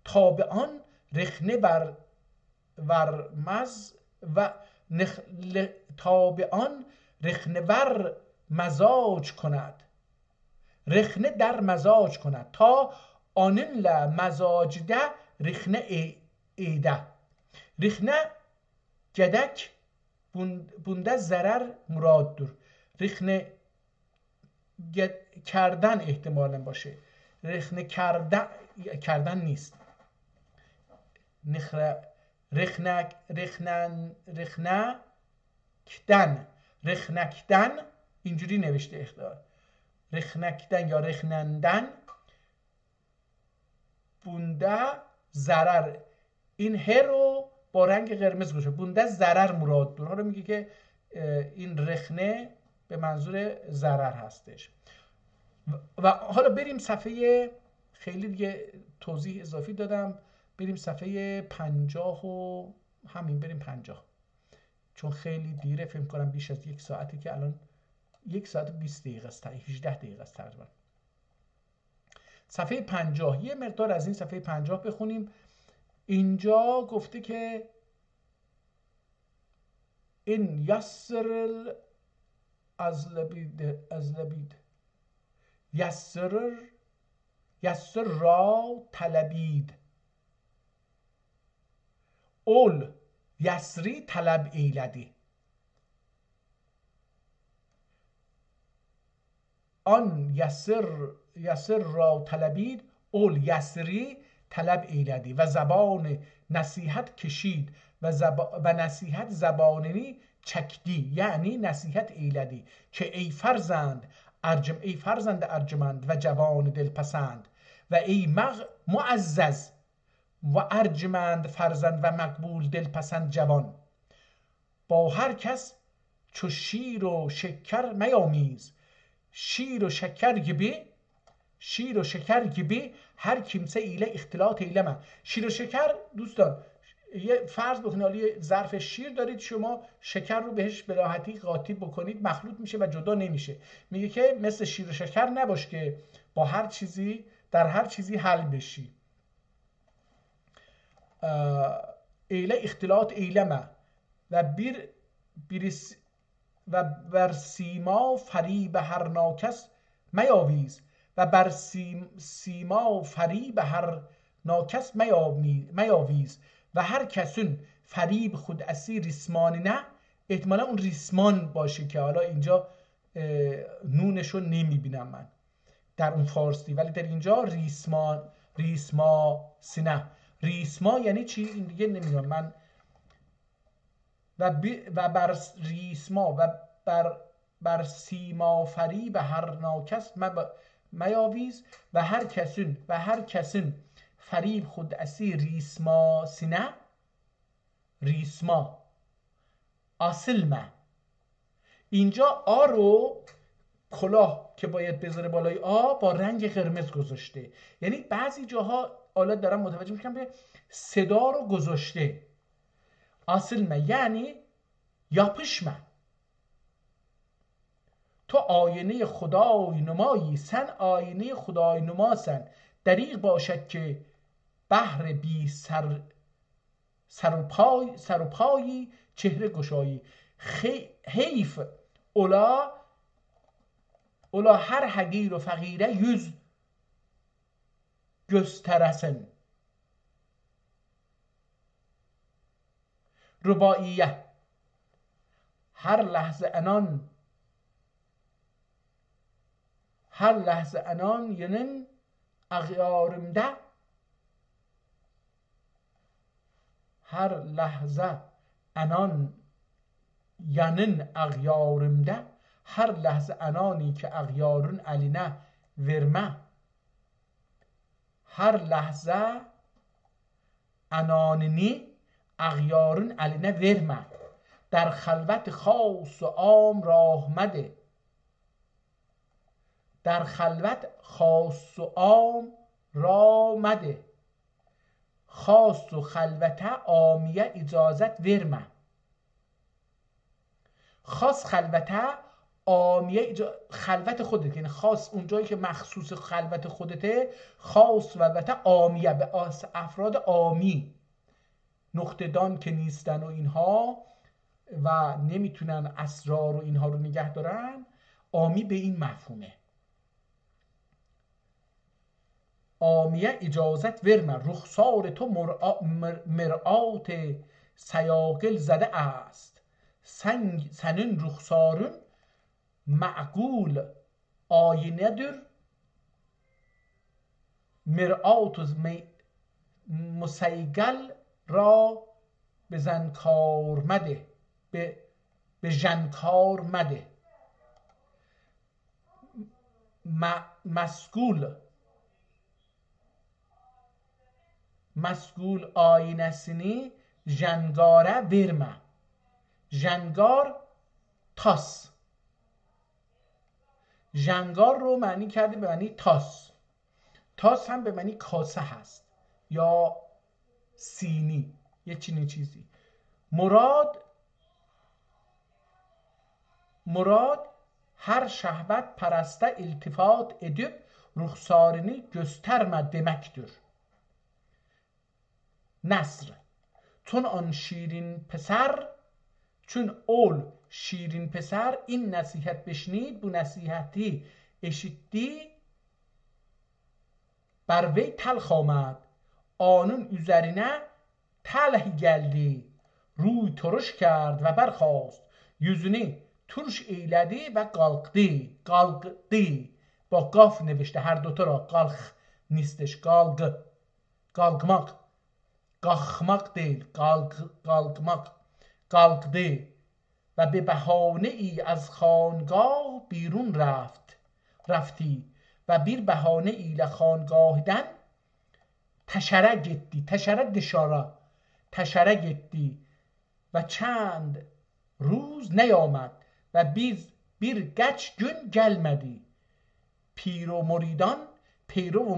تا به آن رخنه تا به آن رخنه ور مزاج کند، رخنه در مزاج کند تا آنن لمزاج ده رخنه ایده. رخنه گدک بونده ضرر مراد دور. رخنه کردن احتمالاً باشه، رخنه کردن نیست. رخنکدن اینجوری نوشته اختیار، رخنکدن یا رخنندن. بونده ضرر، این ه رو با رنگ قرمز گذاشته، بونده ضرر مراد دور. حالا میگه که این رخنه به منظور ضرر هستش. و حالا بریم صفحه، خیلی دیگه توضیح اضافی دادم، بریم صفحه 50 و همین بریم 50، چون خیلی دیره، فکر کنم بیش از یک ساعته که الان 1 ساعت و 20 دقیقه است، 18 دقیقه است تقریبا. صفحه 50 یه مقدار از این صفحه 50 بخونیم. اینجا گفته که این یسر از لبید یسر را طلبید اول یسری طلب ایلدی. آن یسر را طلبید اول یسری طلب ایلدی و زبان نصیحت کشید و نصیحت زباننی چکدی، یعنی نصیحت ایلدی که ای فرزند ارجمند و جوان دلپسند و ای معزز و ارجمند فرزند و مقبول دلپسند جوان، با هر کس چو شیر و شکر میامیز، شیر و شکر gibi هر kimse ile اختلاط ایلمه. شیر و شکر دوستان، یه فرض بکنید حالا یه ظرف شیر دارید، شما شکر رو بهش به راحتی قاطی بکنید، مخلوط میشه و جدا نمیشه. میگه که مثل شیر و شکر نباش که با هر چیزی در هر چیزی حل بشی. ایله اختلاط ایلمه و بر سیما فریب هر ناکس میاویز و بر سیما فریب هر ناکس میاویز و هر کسون فریب خود اسی ریسمان نه، احتمالا اون ریسمان باشه که حالا اینجا نونشو نمیبینم من در اون فارسی، ولی در اینجا ریسما سینه. ریسما یعنی چی؟ این دیگه نمیدونم من. و بر ریسما و بر سیما فریب هر ناکس میاویز و هر کسون فریب خود اسی ریسما سینه ریسما، آسلمه. اینجا آ رو کلاه که باید بذاره بالای آ با رنگ قرمز گذاشته. یعنی بعضی جاها حالا دارم متوجه میشم که صدا رو گذاشته. آسلمه یعنی یاپشمه، تو آینه خدای نمایی، سن آینه خدای نماسن. دریغ باشد که بحر بی سر و پایی چهره گشایی. حیف اولا هر حقیر و فقیره yüz gösteresin. رباعیه هر لحظه انان یعنی اغیارمده، هر لحظه انان یعنی اغیارمده، هر لحظه انانی که اغیارون علینه ورمه، هر لحظه انانینی اغیارون علینه ورمه. در خلوت خاص و عام راه مده، در خلوت خاص و عام راه مده. خاص و خلوته عامیه اجازت ورمه. خاص خلوته عامیه خلوت خودت، یعنی خاص اون جایی که مخصوص خلوت خودته، خاص و البته عامیه به افراد عامی، نقطه‌دان که نیستن و اینها و نمیتونن اسرار و اینها رو نگه دارن، عامی به این مفهومه. عامیه اجازت ورمه. رخسار تو مرآت سیاقل زده است، سنین رخسارون معقول آینه در. مرآت مسیگل را به زنکار مده، به ژنکار مده. مسگول آینسینی ژنگاره ورمه. ژنگار تاس، ژنگار رو معنی کرده به معنی تاس. تاس هم به معنی کاسه هست یا سینی، یه چنین چیزی. مراد her şehvet pereste iltifat edip ruhsarını gösterme demektir. Nesr چون آن شیرین پسر، چون اول شیرین پسر این نصیحت بشنید، bu نصیحتی eşitti بر وی تلخ آمد. آنون üzerine تلخ geldi، روی ترش کرد و برخاست، yüzünü turş eyledi و قالقدی با قاف نوشته هر دوتا را، قالخ نیستش، قالقmak قاخماق değil، قالقmak قالقدی و به بهانه ای از خانگاه بیرون رفتی و bir بهانه ile خانگاهdan تشره gitti، تشره dışarı، تشره gitti و چند روز نیامد و bir geç gün gelmedi. پیر و مریدان پیر و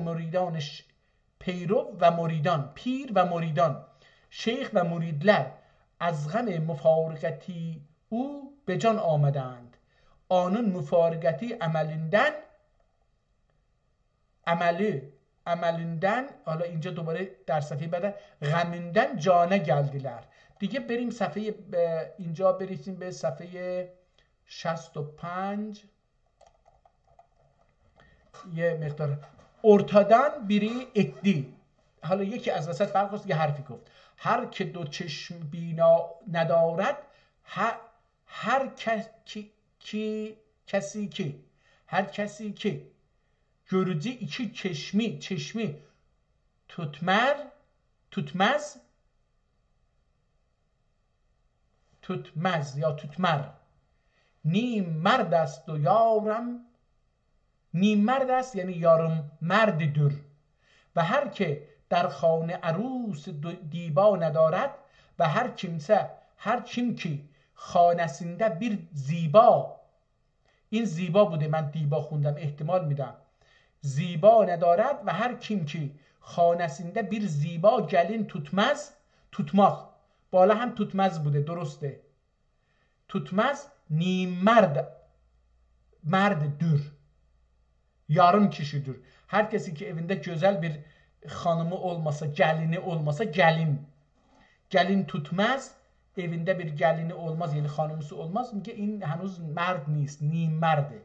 مریدان شیخ و مریدler از غم مفارقتی او به جان آمدند. آنون مفارقتی عملیnden حالا اینجا دوباره در صفحه بعد غمیnden جانه geldiler. دیگه بریم صفحه اینجا برسیم به صفحه 65. یه مقدار ارتادن بیری ادی. حالا یکی از وسط برخواست یه حرفی گفت. هر که دو چشم بینا ندارد، هر کسی که görücü iki çeşmi tutmaz یا tutmar. نیم مرد است و یارم، نیم مرد است یعنی یارم مرددür. و هر که در خانه عروس دیبا ندارد و و هر kim ki خانسینده bir زیبا، این زیبا بوده، من دیبا خوندم، احتمال میدم زیبا ندارد، و هر kim ki خانسینده bir زیبا gelin tutmaz، بالا هم tutmaz بوده، درسته، tutmaz نیم merddür، yarım kişidir. Her kesi ki evinde güzel bir hanımı olmasa, gelini olmasa gelin tutmaz، evinde bir gelini olmaz yani hanımısı olmaz، میگه این هنوز مرد نیست، نیم مرده.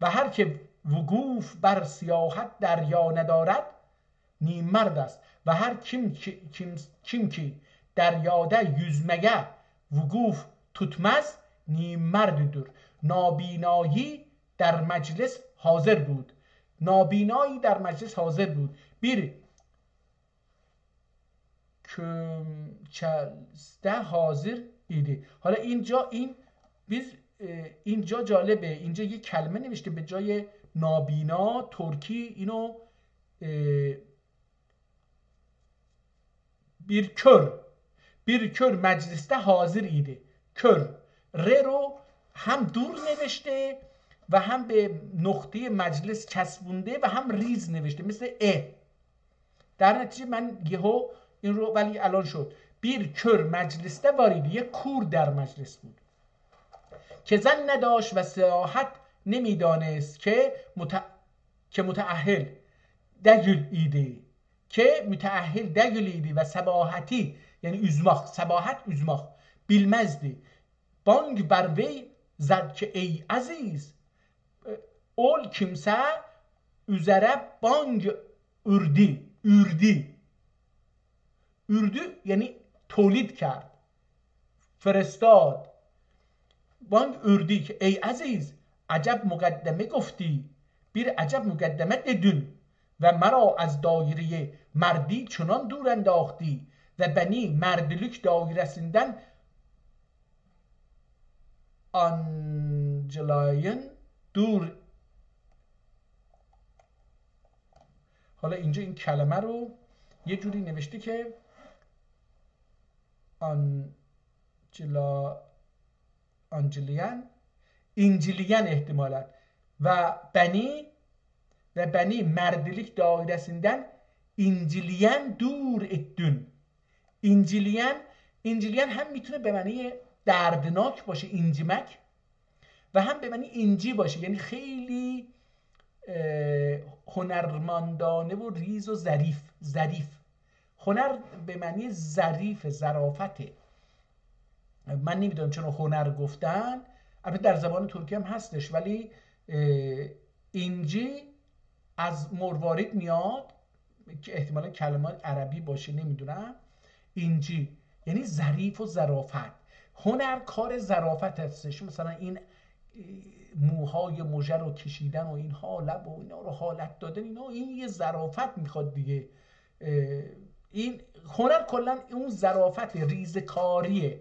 و هر که وقوف بر سیاحت دریا ندارد نیم مرد است، و هر kim ki deryada yüzmeye vukuf tutmaz نیم مرددür. نابینایی در مجلس حاضر بود، نابینایی در مجلس حاضر بود، bir کمچسته حاضر ایدی. حالا اینجا جالبه، اینجا یه کلمه نوشته به جای نابینا، ترکی اینو bir kör مجلسته حاضر ایده، کر ر رو هم دور نوشته و هم به نقطه مجلس چسبونده و هم ریز نوشته مثل در نتیجه من یهو این رو، ولی الان شد bir kör مجلسته واریده، یک کور در مجلس بود که زن نداشت و سیاحت نمیدانست که متأهل دگل ایده، که متأهل دگل ایده و سباحتی یعنی üzmaq، سباحت üzmaq bilmezdi. Bang bər vey zad ki ey aziz، ol kimsə üzərə bang ürdü یعنی تولید کرد، فرستاد. بانگ ürdü که ای عزیز عجب مقدمه گفتی، bir عجب مقدمه dedin و مرا از دایره مردی چنان دور انداختی و beni merdilik dairesinden Angelay'ın دور. حالا اینجا این کلمه رو یه جوری نوشته که İnciliyen احتمالا و beni merdilik dairesinden inciliyen دور ettin. inciliyen هم میتونه به معنی دردناک باشه، اینجیمک، و هم به معنی اینجی باشه، یعنی خیلی هنرمندانه و ریز و ظریف. هنر به معنی ظریف، ظرافته. من نمیدونم چرا هنر گفتن، البته در زبان ترکی هم هستش، ولی اینجی از مروارید میاد که احتمالا کلمات عربی باشه، نمیدونم. اینجی یعنی ظریف و ظرافت. هنر کار ظرافت هستش، مثلا این موهای مژه رو کشیدن و اینها، لب و اینا رو حالت دادن، اینا این یه ظرافت میخواد دیگه. این هنر کلا اون ظرافت ریزکاریه.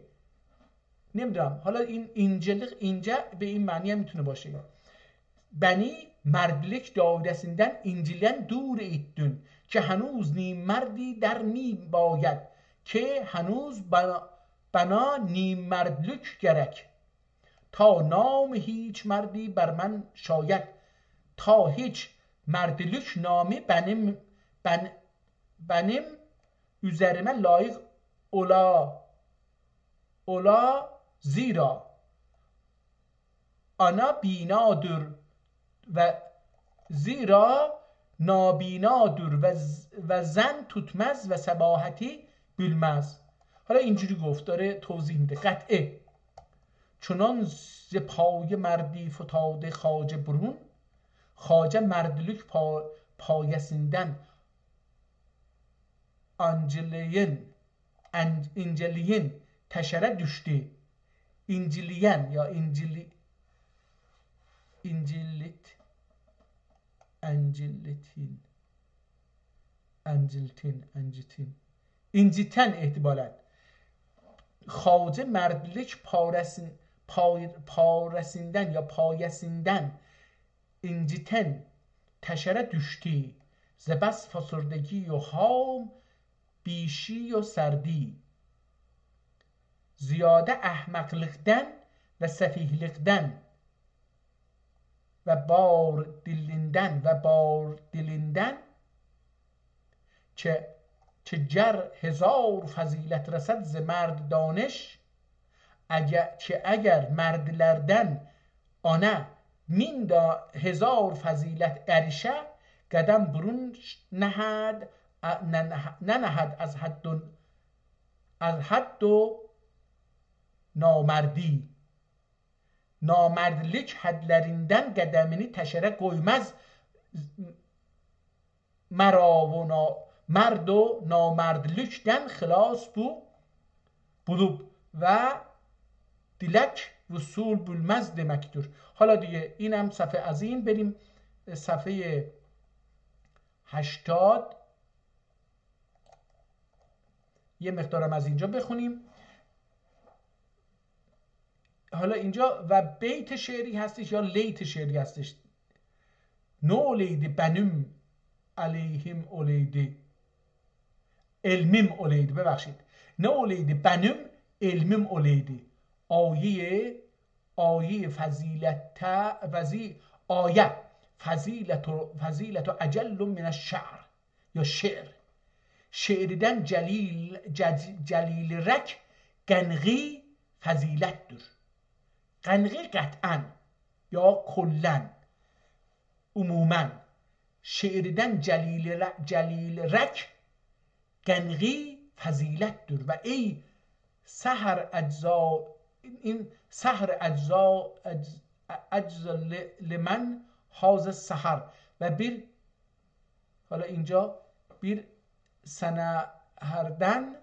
نمیدونم، حالا این اینجا به این معنی هم میتونه باشه. بنی مردlik dairesinden incilyen دور ettin که هنوز نیم مردی در می باید، که هنوز بنا نیم مردlik gerek تا نام هیچ مردی بر من شاید، تا هیچ مردlik نامی benim üzerime layık ola zira ana binadır و زیرا نابینادور و زن توتمز و سباحتی بلمز. حالا اینجوری گفت، داره توضیح میده. قطعه چنان ز پای مردی فتاده خواجه برون، خواجه مردلük payesinden inceliğin teşere düştü. İnciliyen ya inciten احتمالاً خواجه مردlik پارesinden یا payesinden inciten teşere düştü ز بس فسردگی و هام بیشی و سردی. زیاده احمقlıktan و سفیهlıktan و بار دلیندن چه گر هزار فضیلت رسد ز مرد دانش اگر merdlerden ana min da hezar fazilet erişe قدم برون ننهد از حد و نامردی namerdilik hadlerinden qədəmini təşərə qoymaz مرد و نامردlikdən xilas bulub و dilek وصول bulmaz demektir. حالا دیگه اینم صفحه از این بریم صفحه 80 یه مقدارم از اینجا بخونیم. حالا اینجا و بیت شعری هستش یا لیت شعری هستش. نولیدی بنم علیهم اولیدی علمیم اولیدی ببخشید نولیدی بنم علمیم اولیدی آیه فضیلت و اجل من الشعر یا شعر شعرden جلیل رک قنقی فضیلتtir. قنقی قطعا یا کلن عموما شعرden جلیل رک قنقی فضیلتtir و ای سحر اجزا لمن حاز سحر و bir حالا اینجا bir سنهردن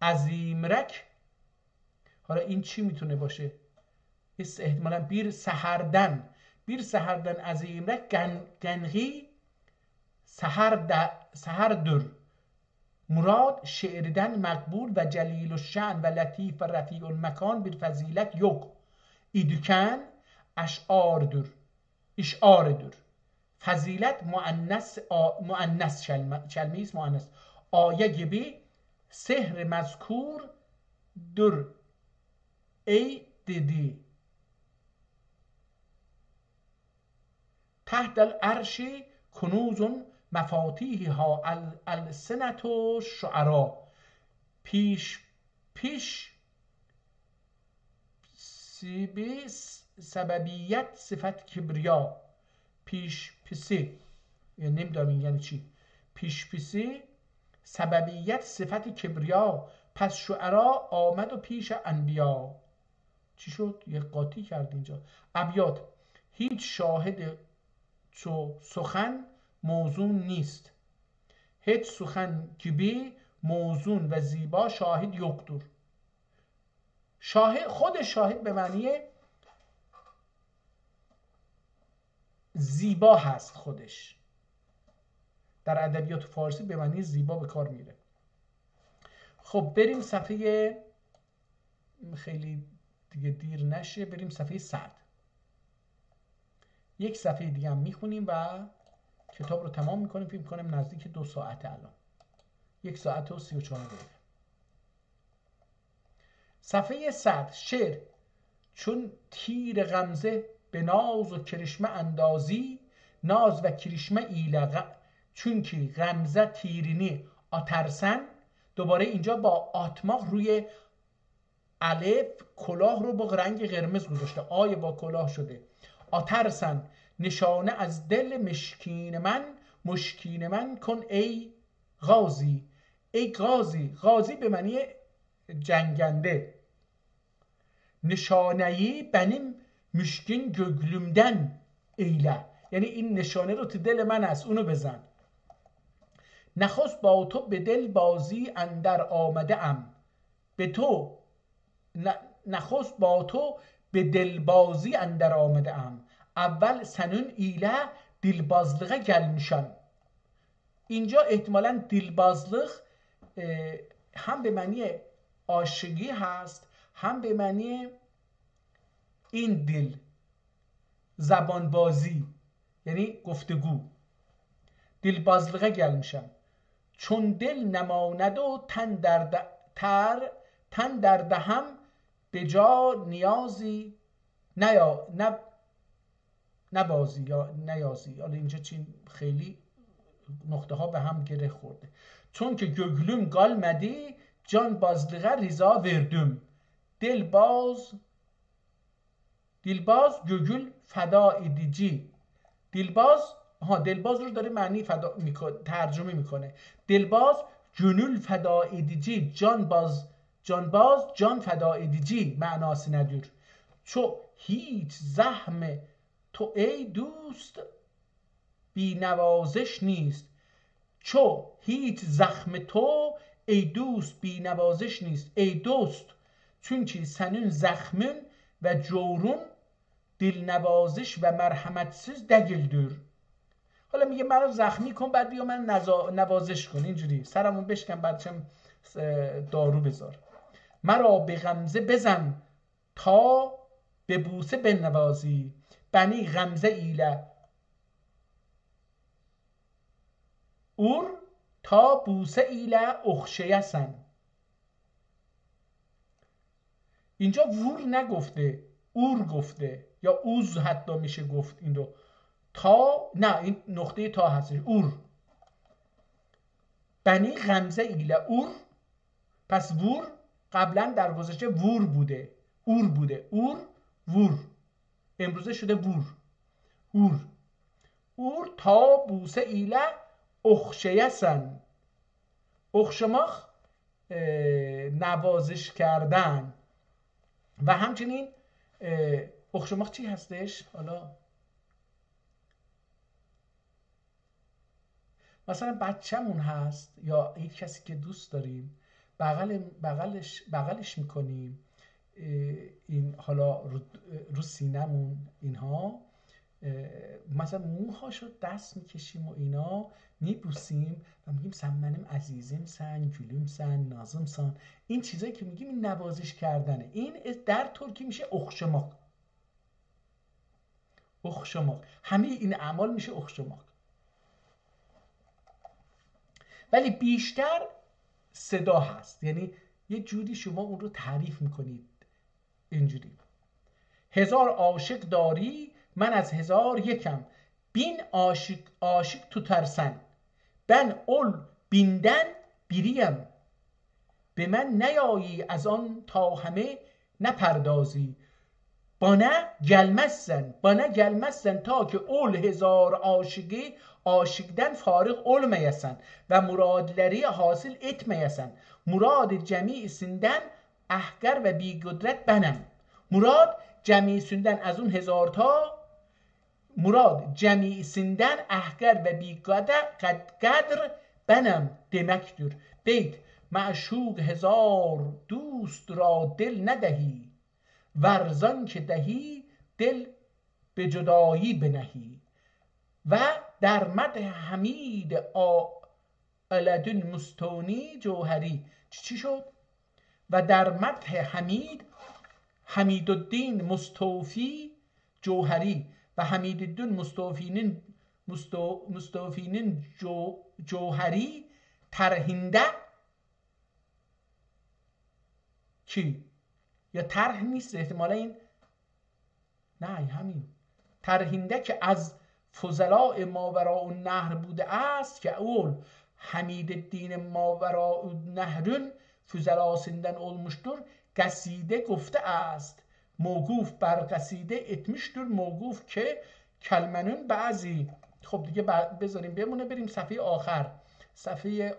عظیمرک حالا این چی میتونه باشه؟ احتمالا bir سحردن عظیمرک گنغی سحردر مراد şiirden مقبول و جلیل الشأن و لطیف و رفیع المکان bir fazilet yok idüken işardır. Fazilet muannas kelmeyiz muannas. Aya gibi sehr mezkurdur ey dedi. Tahtel arşi kunuzun mefatihiha el-senetu şuara. Piş sebebiyet sıfat kibriya. پیشپیسی یعنی نمیدونم این یعنی چی. پیشپیسی سببیت صفت کبریا پس شعرا آمد و پیش انبیا. چی شد؟ یه قاطی کرد اینجا. ابیات هیچ شاهد چو سخن موزون نیست. هیچ سخن gibi موزون و زیبا شاهد یoktur. خود شاهد به معنی زیبا هست. خودش در ادبیات فارسی به معنی زیبا به کار میره. خب بریم صفحه خیلی دیگه دیر نشه بریم صفحه 100. یک صفحه دیگه هم میخونیم و کتاب رو تمام میکنیم. فکر میکنم نزدیک 2 ساعته الان 1 ساعت و 34 دقیقه. صفحه 100 شعر چون تیر غمزه به ناز و کرشمه اندازی ناز و کرشمه ایله چون که غمزه تیرینی آترسن. دوباره اینجا با آتماق روی الف کلاه رو با رنگ قرمز گذاشته. آی با کلاه شده. آترسن نشانه از دل مشکین من کن ای غازی. ای غازی به معنی جنگنده. نشانه‌ای benim مشکین گگلومدن ایله یعنی این نشانه رو تو دل من هست اونو بزن. نخست با تو به دل بازی اندر آمده ام به تو نخست با تو به دل بازی اندر آمده ام اول سنون ایله دلبازlığa gelmişم. اینجا احتمالاً دلبازlık هم به معنی عاشقی هست هم به معنی این دل زبان بازی یعنی گفتگو. دلبازlığa gelmişم چون دل نماند و تن در دهم به جا نیازی نبازی یا نیازی. حالا اینجا چین خیلی نقطه ها به هم گره خورده. چون که گöglüm galmedi can bazlığa riza verdim. دلباز گögül فدا edici. دلباز رو داره معنی ترجمه میکنه. دلباز gönül فدا edici جان فدا edici معناsı nedir؟ چو هیچ زخم تو ای دوست بی نوازش نیست. چو هیچ زخم تو ای دوست بی نوازش نیست. ای دوست çünkü senin زخمın ve جورun دل نوازش و مرحمتسیز değildir. حالا میگه منو زخمی کن بعد بیا من نوازش کن. اینجوری سرمون بشکن بعدشم دارو بذار. مرا به غمزه بزن تا به بوسه بنوازی. بنی غمزه ایله اور تا بوسه ایله اخشیسن. اینجا وور نگفته، اور گفته، یا اوز حتی میشه گفت. این رو تا، نه این نقطه تا هستش، اور. بنی غمزه ایله اور. پس وور قبلا در گذشته وور بوده، اور بوده، اور وور، امروزه شده وور. اور تا بوسه ایله اخشیسن. اخشماخ نوازش کردن. و همچنین اخشماخ چی هستش؟ حالا مثلا بچه‌مون هست یا یک کسی که دوست داریم بغلش میکنیم، این حالا رو سینمون اینها، مثلا موهاشو دست میکشیم و اینا میبوسیم و میگیم سن منم عزیزم سن، گلوم سن، نازم سن. این چیزایی که میگیم این نوازش کردنه. این در ترکی میشه اخشماق. همه این اعمال میشه اخشماق. ولی بیشتر صدا هست، یعنی یه جوری شما اون رو تعریف میکنید اینجوری: 1000 عاشق داری من از 1000 یکم. بین عاشق tutarsan ben ol binden biriyim. به من نیایی از آن تا همه نپردازی. bana gelmezsen ta ki ol 1000 aşıkdan فارغ olmayasın ve muradları hasıl etmeyesin. Murad cemisinden ahgar ve bigudret benim. Murad cemisinden از اون 1000 تا، مراد جمیعsinden ahgar ve biqadr benim demektir. Beyt: معشوق 1000 دوست را دل ندهی ورزان که دهی دل به جدایی بنهی. و در مدح حمید آلدین مستونی جوهری. چی شد؟ و در مدح حمیدالدین مستوفی جوهری و حمیدالدین مستوفینین جوهری ترهنده. چی؟ یا طرح نیست احتمالا این، نه همین ترهنده که از فضلاء ماوراء النهر بوده است که اول Hamideddin ماوراء النهر'ün füzelasinden olmuştur. قصیده گفته است، موقوف بر قصیده etmiştir. موقوف که کلمنون بعضی. خب دیگه بذاریم بمونه، بریم صفحه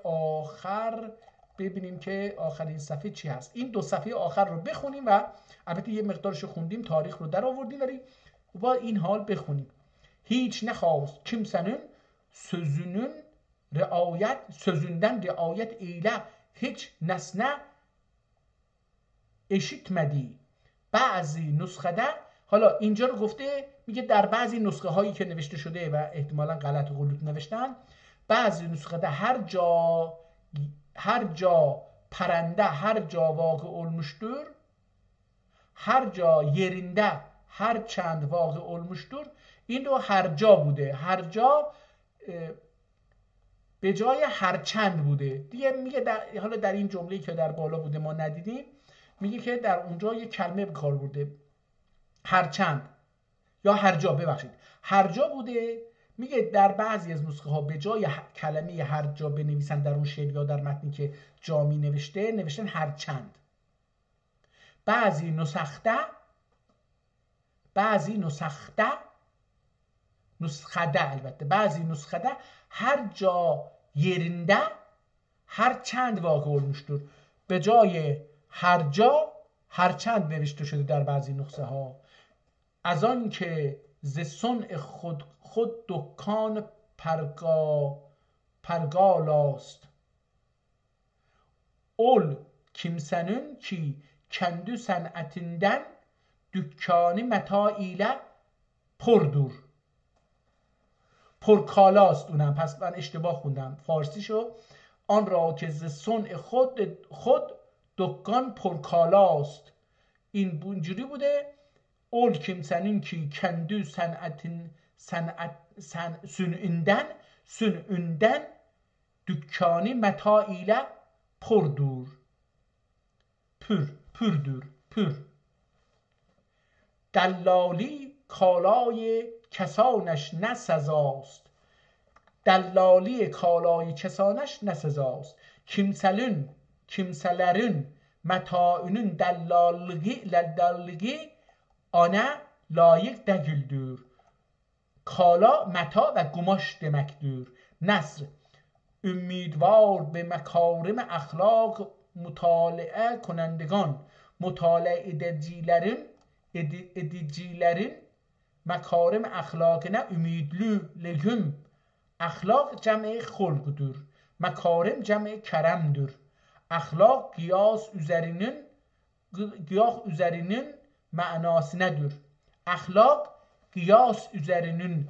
آخر ببینیم که آخرین صفحه چی هست. این دو صفحه آخر رو بخونیم و البته یه مقدارش خوندیم، تاریخ رو در آوردیم، ولی با این حال بخونیم. هیچ نخواست kimsenin sözünden riayet eyle hiç nesne eşitmedi. بعضی نسخه ده، حالا اینجا رو گفته میگه در بعضی نسخه هایی که نوشته شده و احتمالا غلط و غلط نوشتن، بعضی نسخه ده her ca پرنده her ca واقع olmuştur. her ca yerinde her چند واقع olmuştur. این رو هر جا بوده. هر جا به جای هرچند بوده دیگه. میگه حالا در این جمله‌ای که در بالا بوده ما ندیدیم، میگه که در اونجا یک کلمه به کار برده، هرچند یا هرجا، ببخشید هرجا بوده. میگه در بعضی از نسخه ها به جای کلمه هرجا بنویسن در اون شعر یا در متنی که جامی نوشتن هرچند. بعضی نسخده هر جا yerinde هر چند واقع olmuştur. به جای هر جا هر چند نوشته شده در بعضی نسخه ها. از آن که ز صنع خود دکان پرگالاست. ol kimsenin ki kendi sanatinden dükkanı meta ile پردور. پرکالاست اونم، پس من اشتباه خوندم فارسیشو. آن را که ز صنع خود دکان پرکالاست. این اینجوری بوده. اول kimsenin ki kendi sününden dükkanı meta ile پردور. پür. دلالی کالای کسانش نه سزاست. دلالی کالای کسانش نه سزاست. Kimselerin metaünün dellallığı ana layık değildir. Kala, meta ve kumaş demektir. Nasr, ümidvar به مکارم اخلاق مطالعه کنندگان. مطالعه edicilerin mekarim ahlakına ümidlü legüm. Ahlak cem-i hulkudur. Mekarim cem-i keremdir. Ahlak kıyas üzerinin manasınedir. Ahlak kıyas üzerinin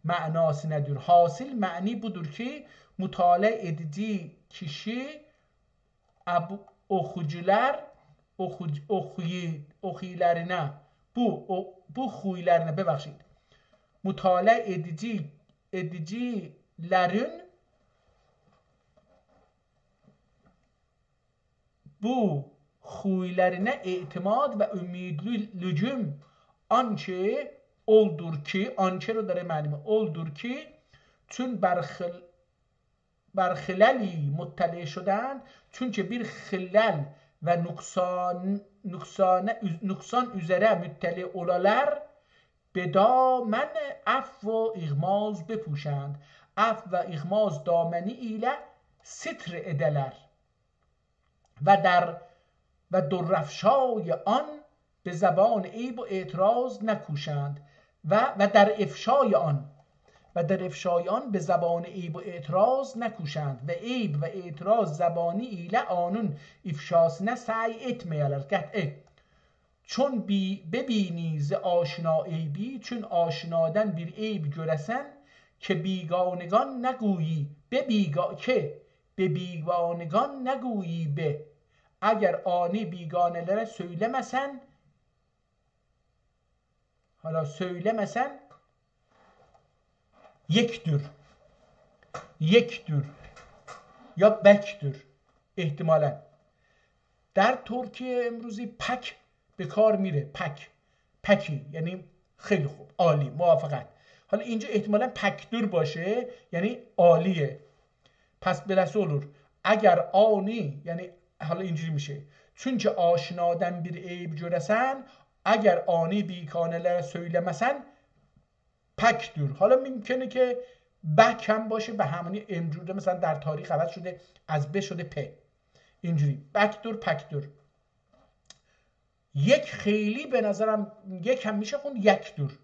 manasınedir. Hasil mani budur ki mutale edici kişi okuyucularına bu huylarına bebخشید mutale edicilerin bu huylarına اعتماد و ümidli lücum آنچه oldur ki آنچه رو داره معنی oldur ki چون برخلالی مطلع شدن چون که bir خلل و noksan üzere müttali olalar به دامن عفو و اغماز بپوشند. عفو و اغماز دامنی ایله ستر ederler و درافشای آن به زبان عیب و اعتراض نکوشند و در افشای آن به زبان عیب و اعتراض نکوشند و عیب و اعتراض زبانی ایله آنون افشاسına سعی etmeyeler. چون ببینی ز آشنا عیبی چون آشنادن bir عیب göresen که بیگانگان نگویی به بیگانگان نگویی به اگر آنی بیگانelere söylemesen یکدür یا بکدür احتمالاً. در ترکیه امروزی پک به کار میره. پکی یعنی خیلی خوب، عالی، موافقت. حالا اینجا احتمالاً پکدür باشه یعنی عالیه. پس بلس olur اگر آنی یعنی حالا اینجوری میشه چون که آشنادن bir عیب göresen اگر آنی بیگانelere söylemesen پکدür. حالا ممکنه که بک هم باشه به همانی امروزه، مثلا در تاریخ عوض شده از ب شده پ، اینجوری بکدür پکدür. یک خیلی به نظرم یک هم میشه خوند یکدür،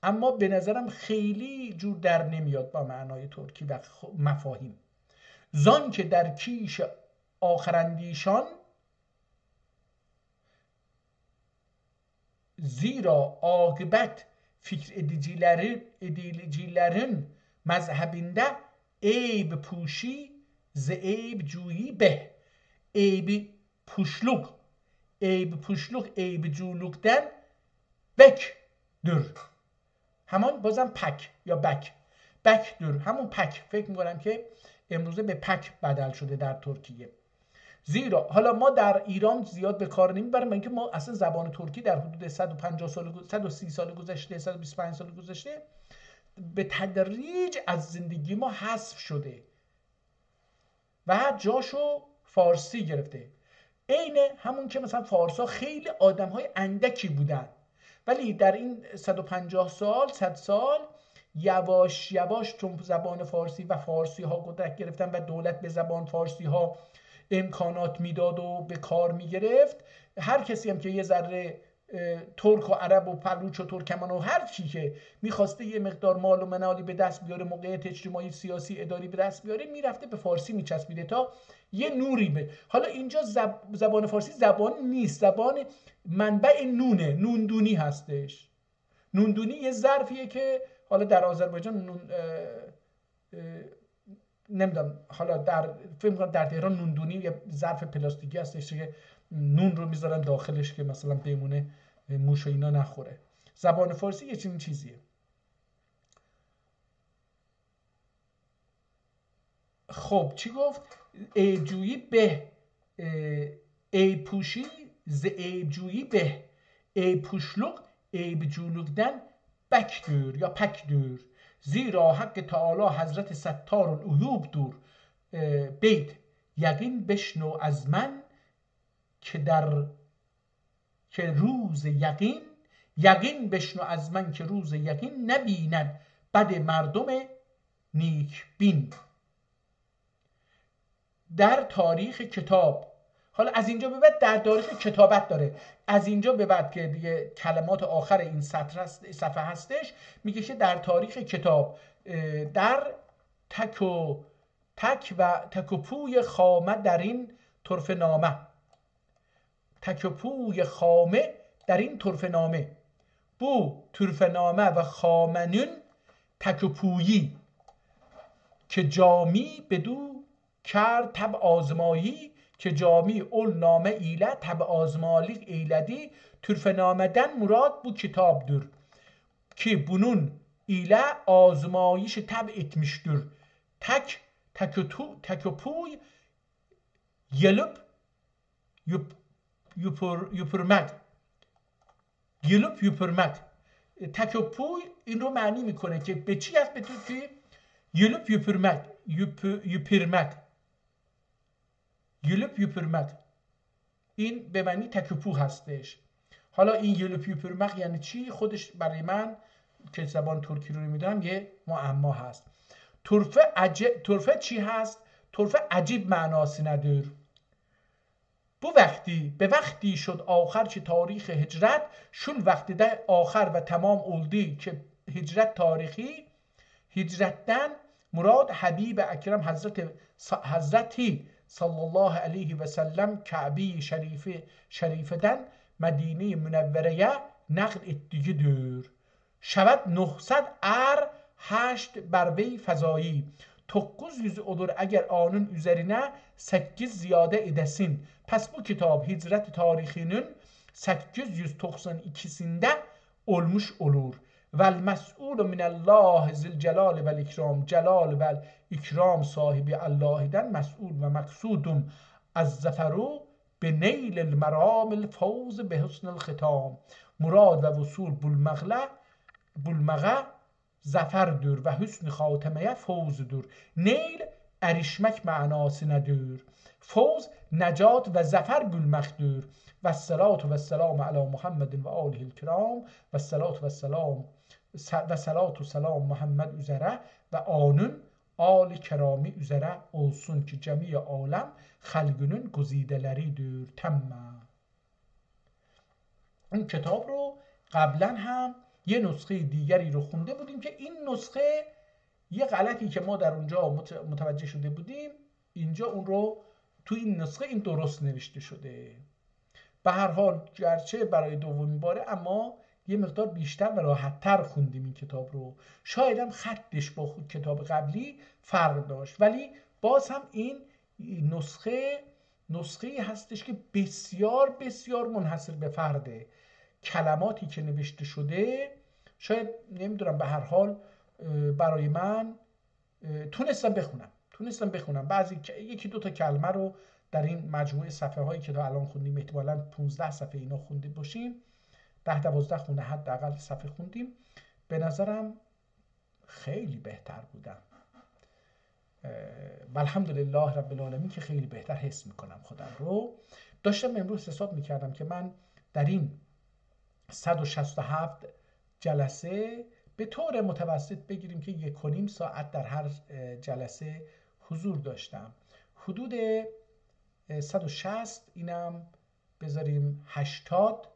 اما به نظرم خیلی جور در نمیاد با معنای ترکی و مفاهیم. زان که در کیش آخرندیشان زیرا عاقبت fikir edicilerin mezhebinde eyb puşi z eyb cuyi be. Eyb puşluk eyb culukten bekdür. همان بازم پک یا بک. بکدور، همون پک، فکر میکنم که امروزه به پک بدل شده در ترکیه. زیرا حالا ما در ایران زیاد به کار نمیبریم، اینکه ما اصلا زبان ترکی در حدود 150 سال 130 سال گذشته، 125 سال گذشته به تدریج از زندگی ما حذف شده و جاشو فارسی گرفته. عین همون که مثلا فارسا خیلی آدم‌های اندکی بودن، ولی در این 150 سال 100 سال یواش یواش چون زبان فارسی و فارسی ها قدرت گرفتن و دولت به زبان فارسی ها امکانات میداد و به کار میگرفت، هر کسی هم که یه ذره ترک و عرب و بلوچ و ترکمن و هر چی که میخواسته یه مقدار مال و منالی به دست بیاره، موقعیت اجتماعی سیاسی اداری به دست بیاره، میرفته به فارسی میچسبیده تا یه نوری به. حالا اینجا زبان فارسی زبان نیست، زبان منبع نونه، نوندونی هستش. نوندونی یه ظرفیه که حالا در آذربایجان نمیدونم، حالا در فکر کنم در تهران نوندونی یه ظرف پلاستیکی هستش که نون رو میذارن داخلش که مثلا بمونه موش و اینا نخوره. زبان فارسی یه چنین چیزیه. خب چی گفت؟ عیبجویی به، عیب پوشی ز عیبجویی به، عیب پوشلوق عیب جولوگدن بکدور یا پکدور، زیرا حق تعالی حضرت ستار العیوب دور. بیت یقین بشنو از من که روز یقین، یقین بشنو از من که روز یقین نبیند بد مردم نیک بین. در تاریخ کتاب، حالا از اینجا به بعد در تاریخ کتابت داره، از اینجا به بعد که دیگه کلمات آخر این صفحه هستش، میگه که در تاریخ کتاب در تک و پوی خامه در این طرف نامه، تک و پوی خامه در این طرف نامه، بو طرف نامه و خامنون تک و پویی، که جامی بدو کرد تب آزمایی، که جامی اول نامه ایله تب آزمالیق ایلدی. طرف نامدن مراد bu kitaptır ki bunun ile azmayış tab etmiştir. Teköpuy gelip yüpürmek. gelip yüpürmek. تکوپوی این رو معنی میکنه که به چی هست؟ به تو که gelip yüpürmek. yüpürmek. gelip yüpürmek. این به معنی تکوپو هستش. حالا این gelip yüpürmek یعنی چی؟ خودش برای من که زبان ترکی رو میدونم یه معما هست. طرفه چی هست؟ طرفه عجیب معناسی نداره. به وقتی شد آخر که تاریخ هجرت، شل وقتی ده آخر و تمام اولدی که هجرت تاریخی، هجرتن مراد حبیب اکرم حضرتی صلی الله علیه و سلم کعبه شریفدن مدینه منوره نقل اتیگی دور. شود 900 ار 8 بر وی فضایی، 900 olur اگر آنun üzerine 8 ziyade edesin. Pes bu kitap hicret tarihinin 892'sinde olmuş olur. Vel mes'ul minallah zil celal vel ikram, celal vel ikram sahibi Allah'dan mes'ul ve maksudum az zaferu be neylil meramil fawz be husnil khitam. Murad ve vusul bulmağa zaferdir ve hüsn-i hatemeye fawzdur. Neyl erişmek manasınadır. Fawz necat ve zafer bulmakdır. Ve salatu ve selamu ala Muhammedin ve alihil kiram ve salatu ve selam Muhammed üzere ve anın âl-i kerami üzere olsun ki cemi alem halgünün güzideleridir. Temme. این کتاب رو قبلا هم یه نسخه دیگری رو خونده بودیم که این نسخه یه غلطی که ما در اونجا متوجه شده بودیم، اینجا اون رو تو این نسخه این درست نوشته شده. به هر حال گرچه برای دومین باره اما یه مقدار بیشتر و راحت‌تر خوندیم این کتاب رو. شاید هم خطش با خود کتاب قبلی فرق داشت، ولی باز هم این نسخه هستش که بسیار بسیار منحصر به فرده. کلماتی که نوشته شده شاید نمیدونم به هر حال برای من تونستم بخونم بعضی یکی دو تا کلمه رو در این مجموعه صفحه هایی که تا الان خوندیم، احتمالاً 15 صفحه اینا خونده باشیم، 10-12 خونه حداقل صفحه خوندیم. به نظرم خیلی بهتر بودم و الحمدلله رب العالمین که خیلی بهتر حس میکنم خودم رو. داشتم امروز حساب میکردم که من در این 167 جلسه به طور متوسط بگیریم که 1.5 ساعت در هر جلسه حضور داشتم. حدود 160 اینم بذاریم 80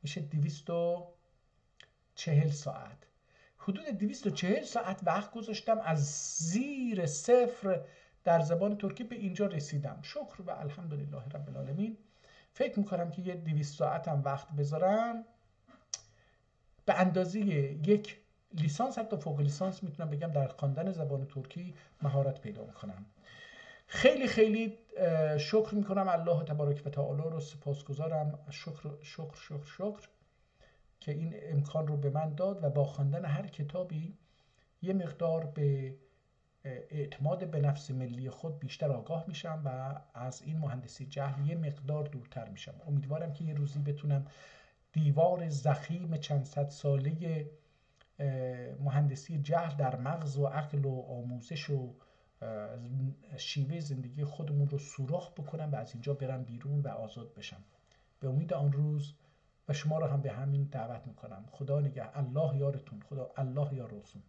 میشه 240 ساعت. حدود 240 ساعت وقت گذاشتم از زیر صفر در زبان ترکی به اینجا رسیدم. شکر و الحمدلله رب العالمین. فکر میکنم که یه 200 ساعتم وقت بذارم به اندازه یک لیسانس حتی فوق لیسانس میتونم بگم در خواندن زبان ترکی مهارت پیدا میکنم. خیلی خیلی شکر میکنم الله تبارک و تعالی رو، سپاسگزارم، شکر که این امکان رو به من داد و با خواندن هر کتابی یه مقدار به اعتماد به نفس ملی خود بیشتر آگاه میشم و از این مهندسی جهل یه مقدار دورتر میشم. امیدوارم که یه روزی بتونم دیوار ضخیم چند صد ساله مهندسی جهل در مغز و عقل و آموزش و شیوه زندگی خودمون رو سوراخ بکنم و از اینجا برم بیرون و آزاد بشم. به امید آن روز و شما رو هم به همین دعوت میکنم. خدا نگه، الله یارتون، خدا الله یار رسول.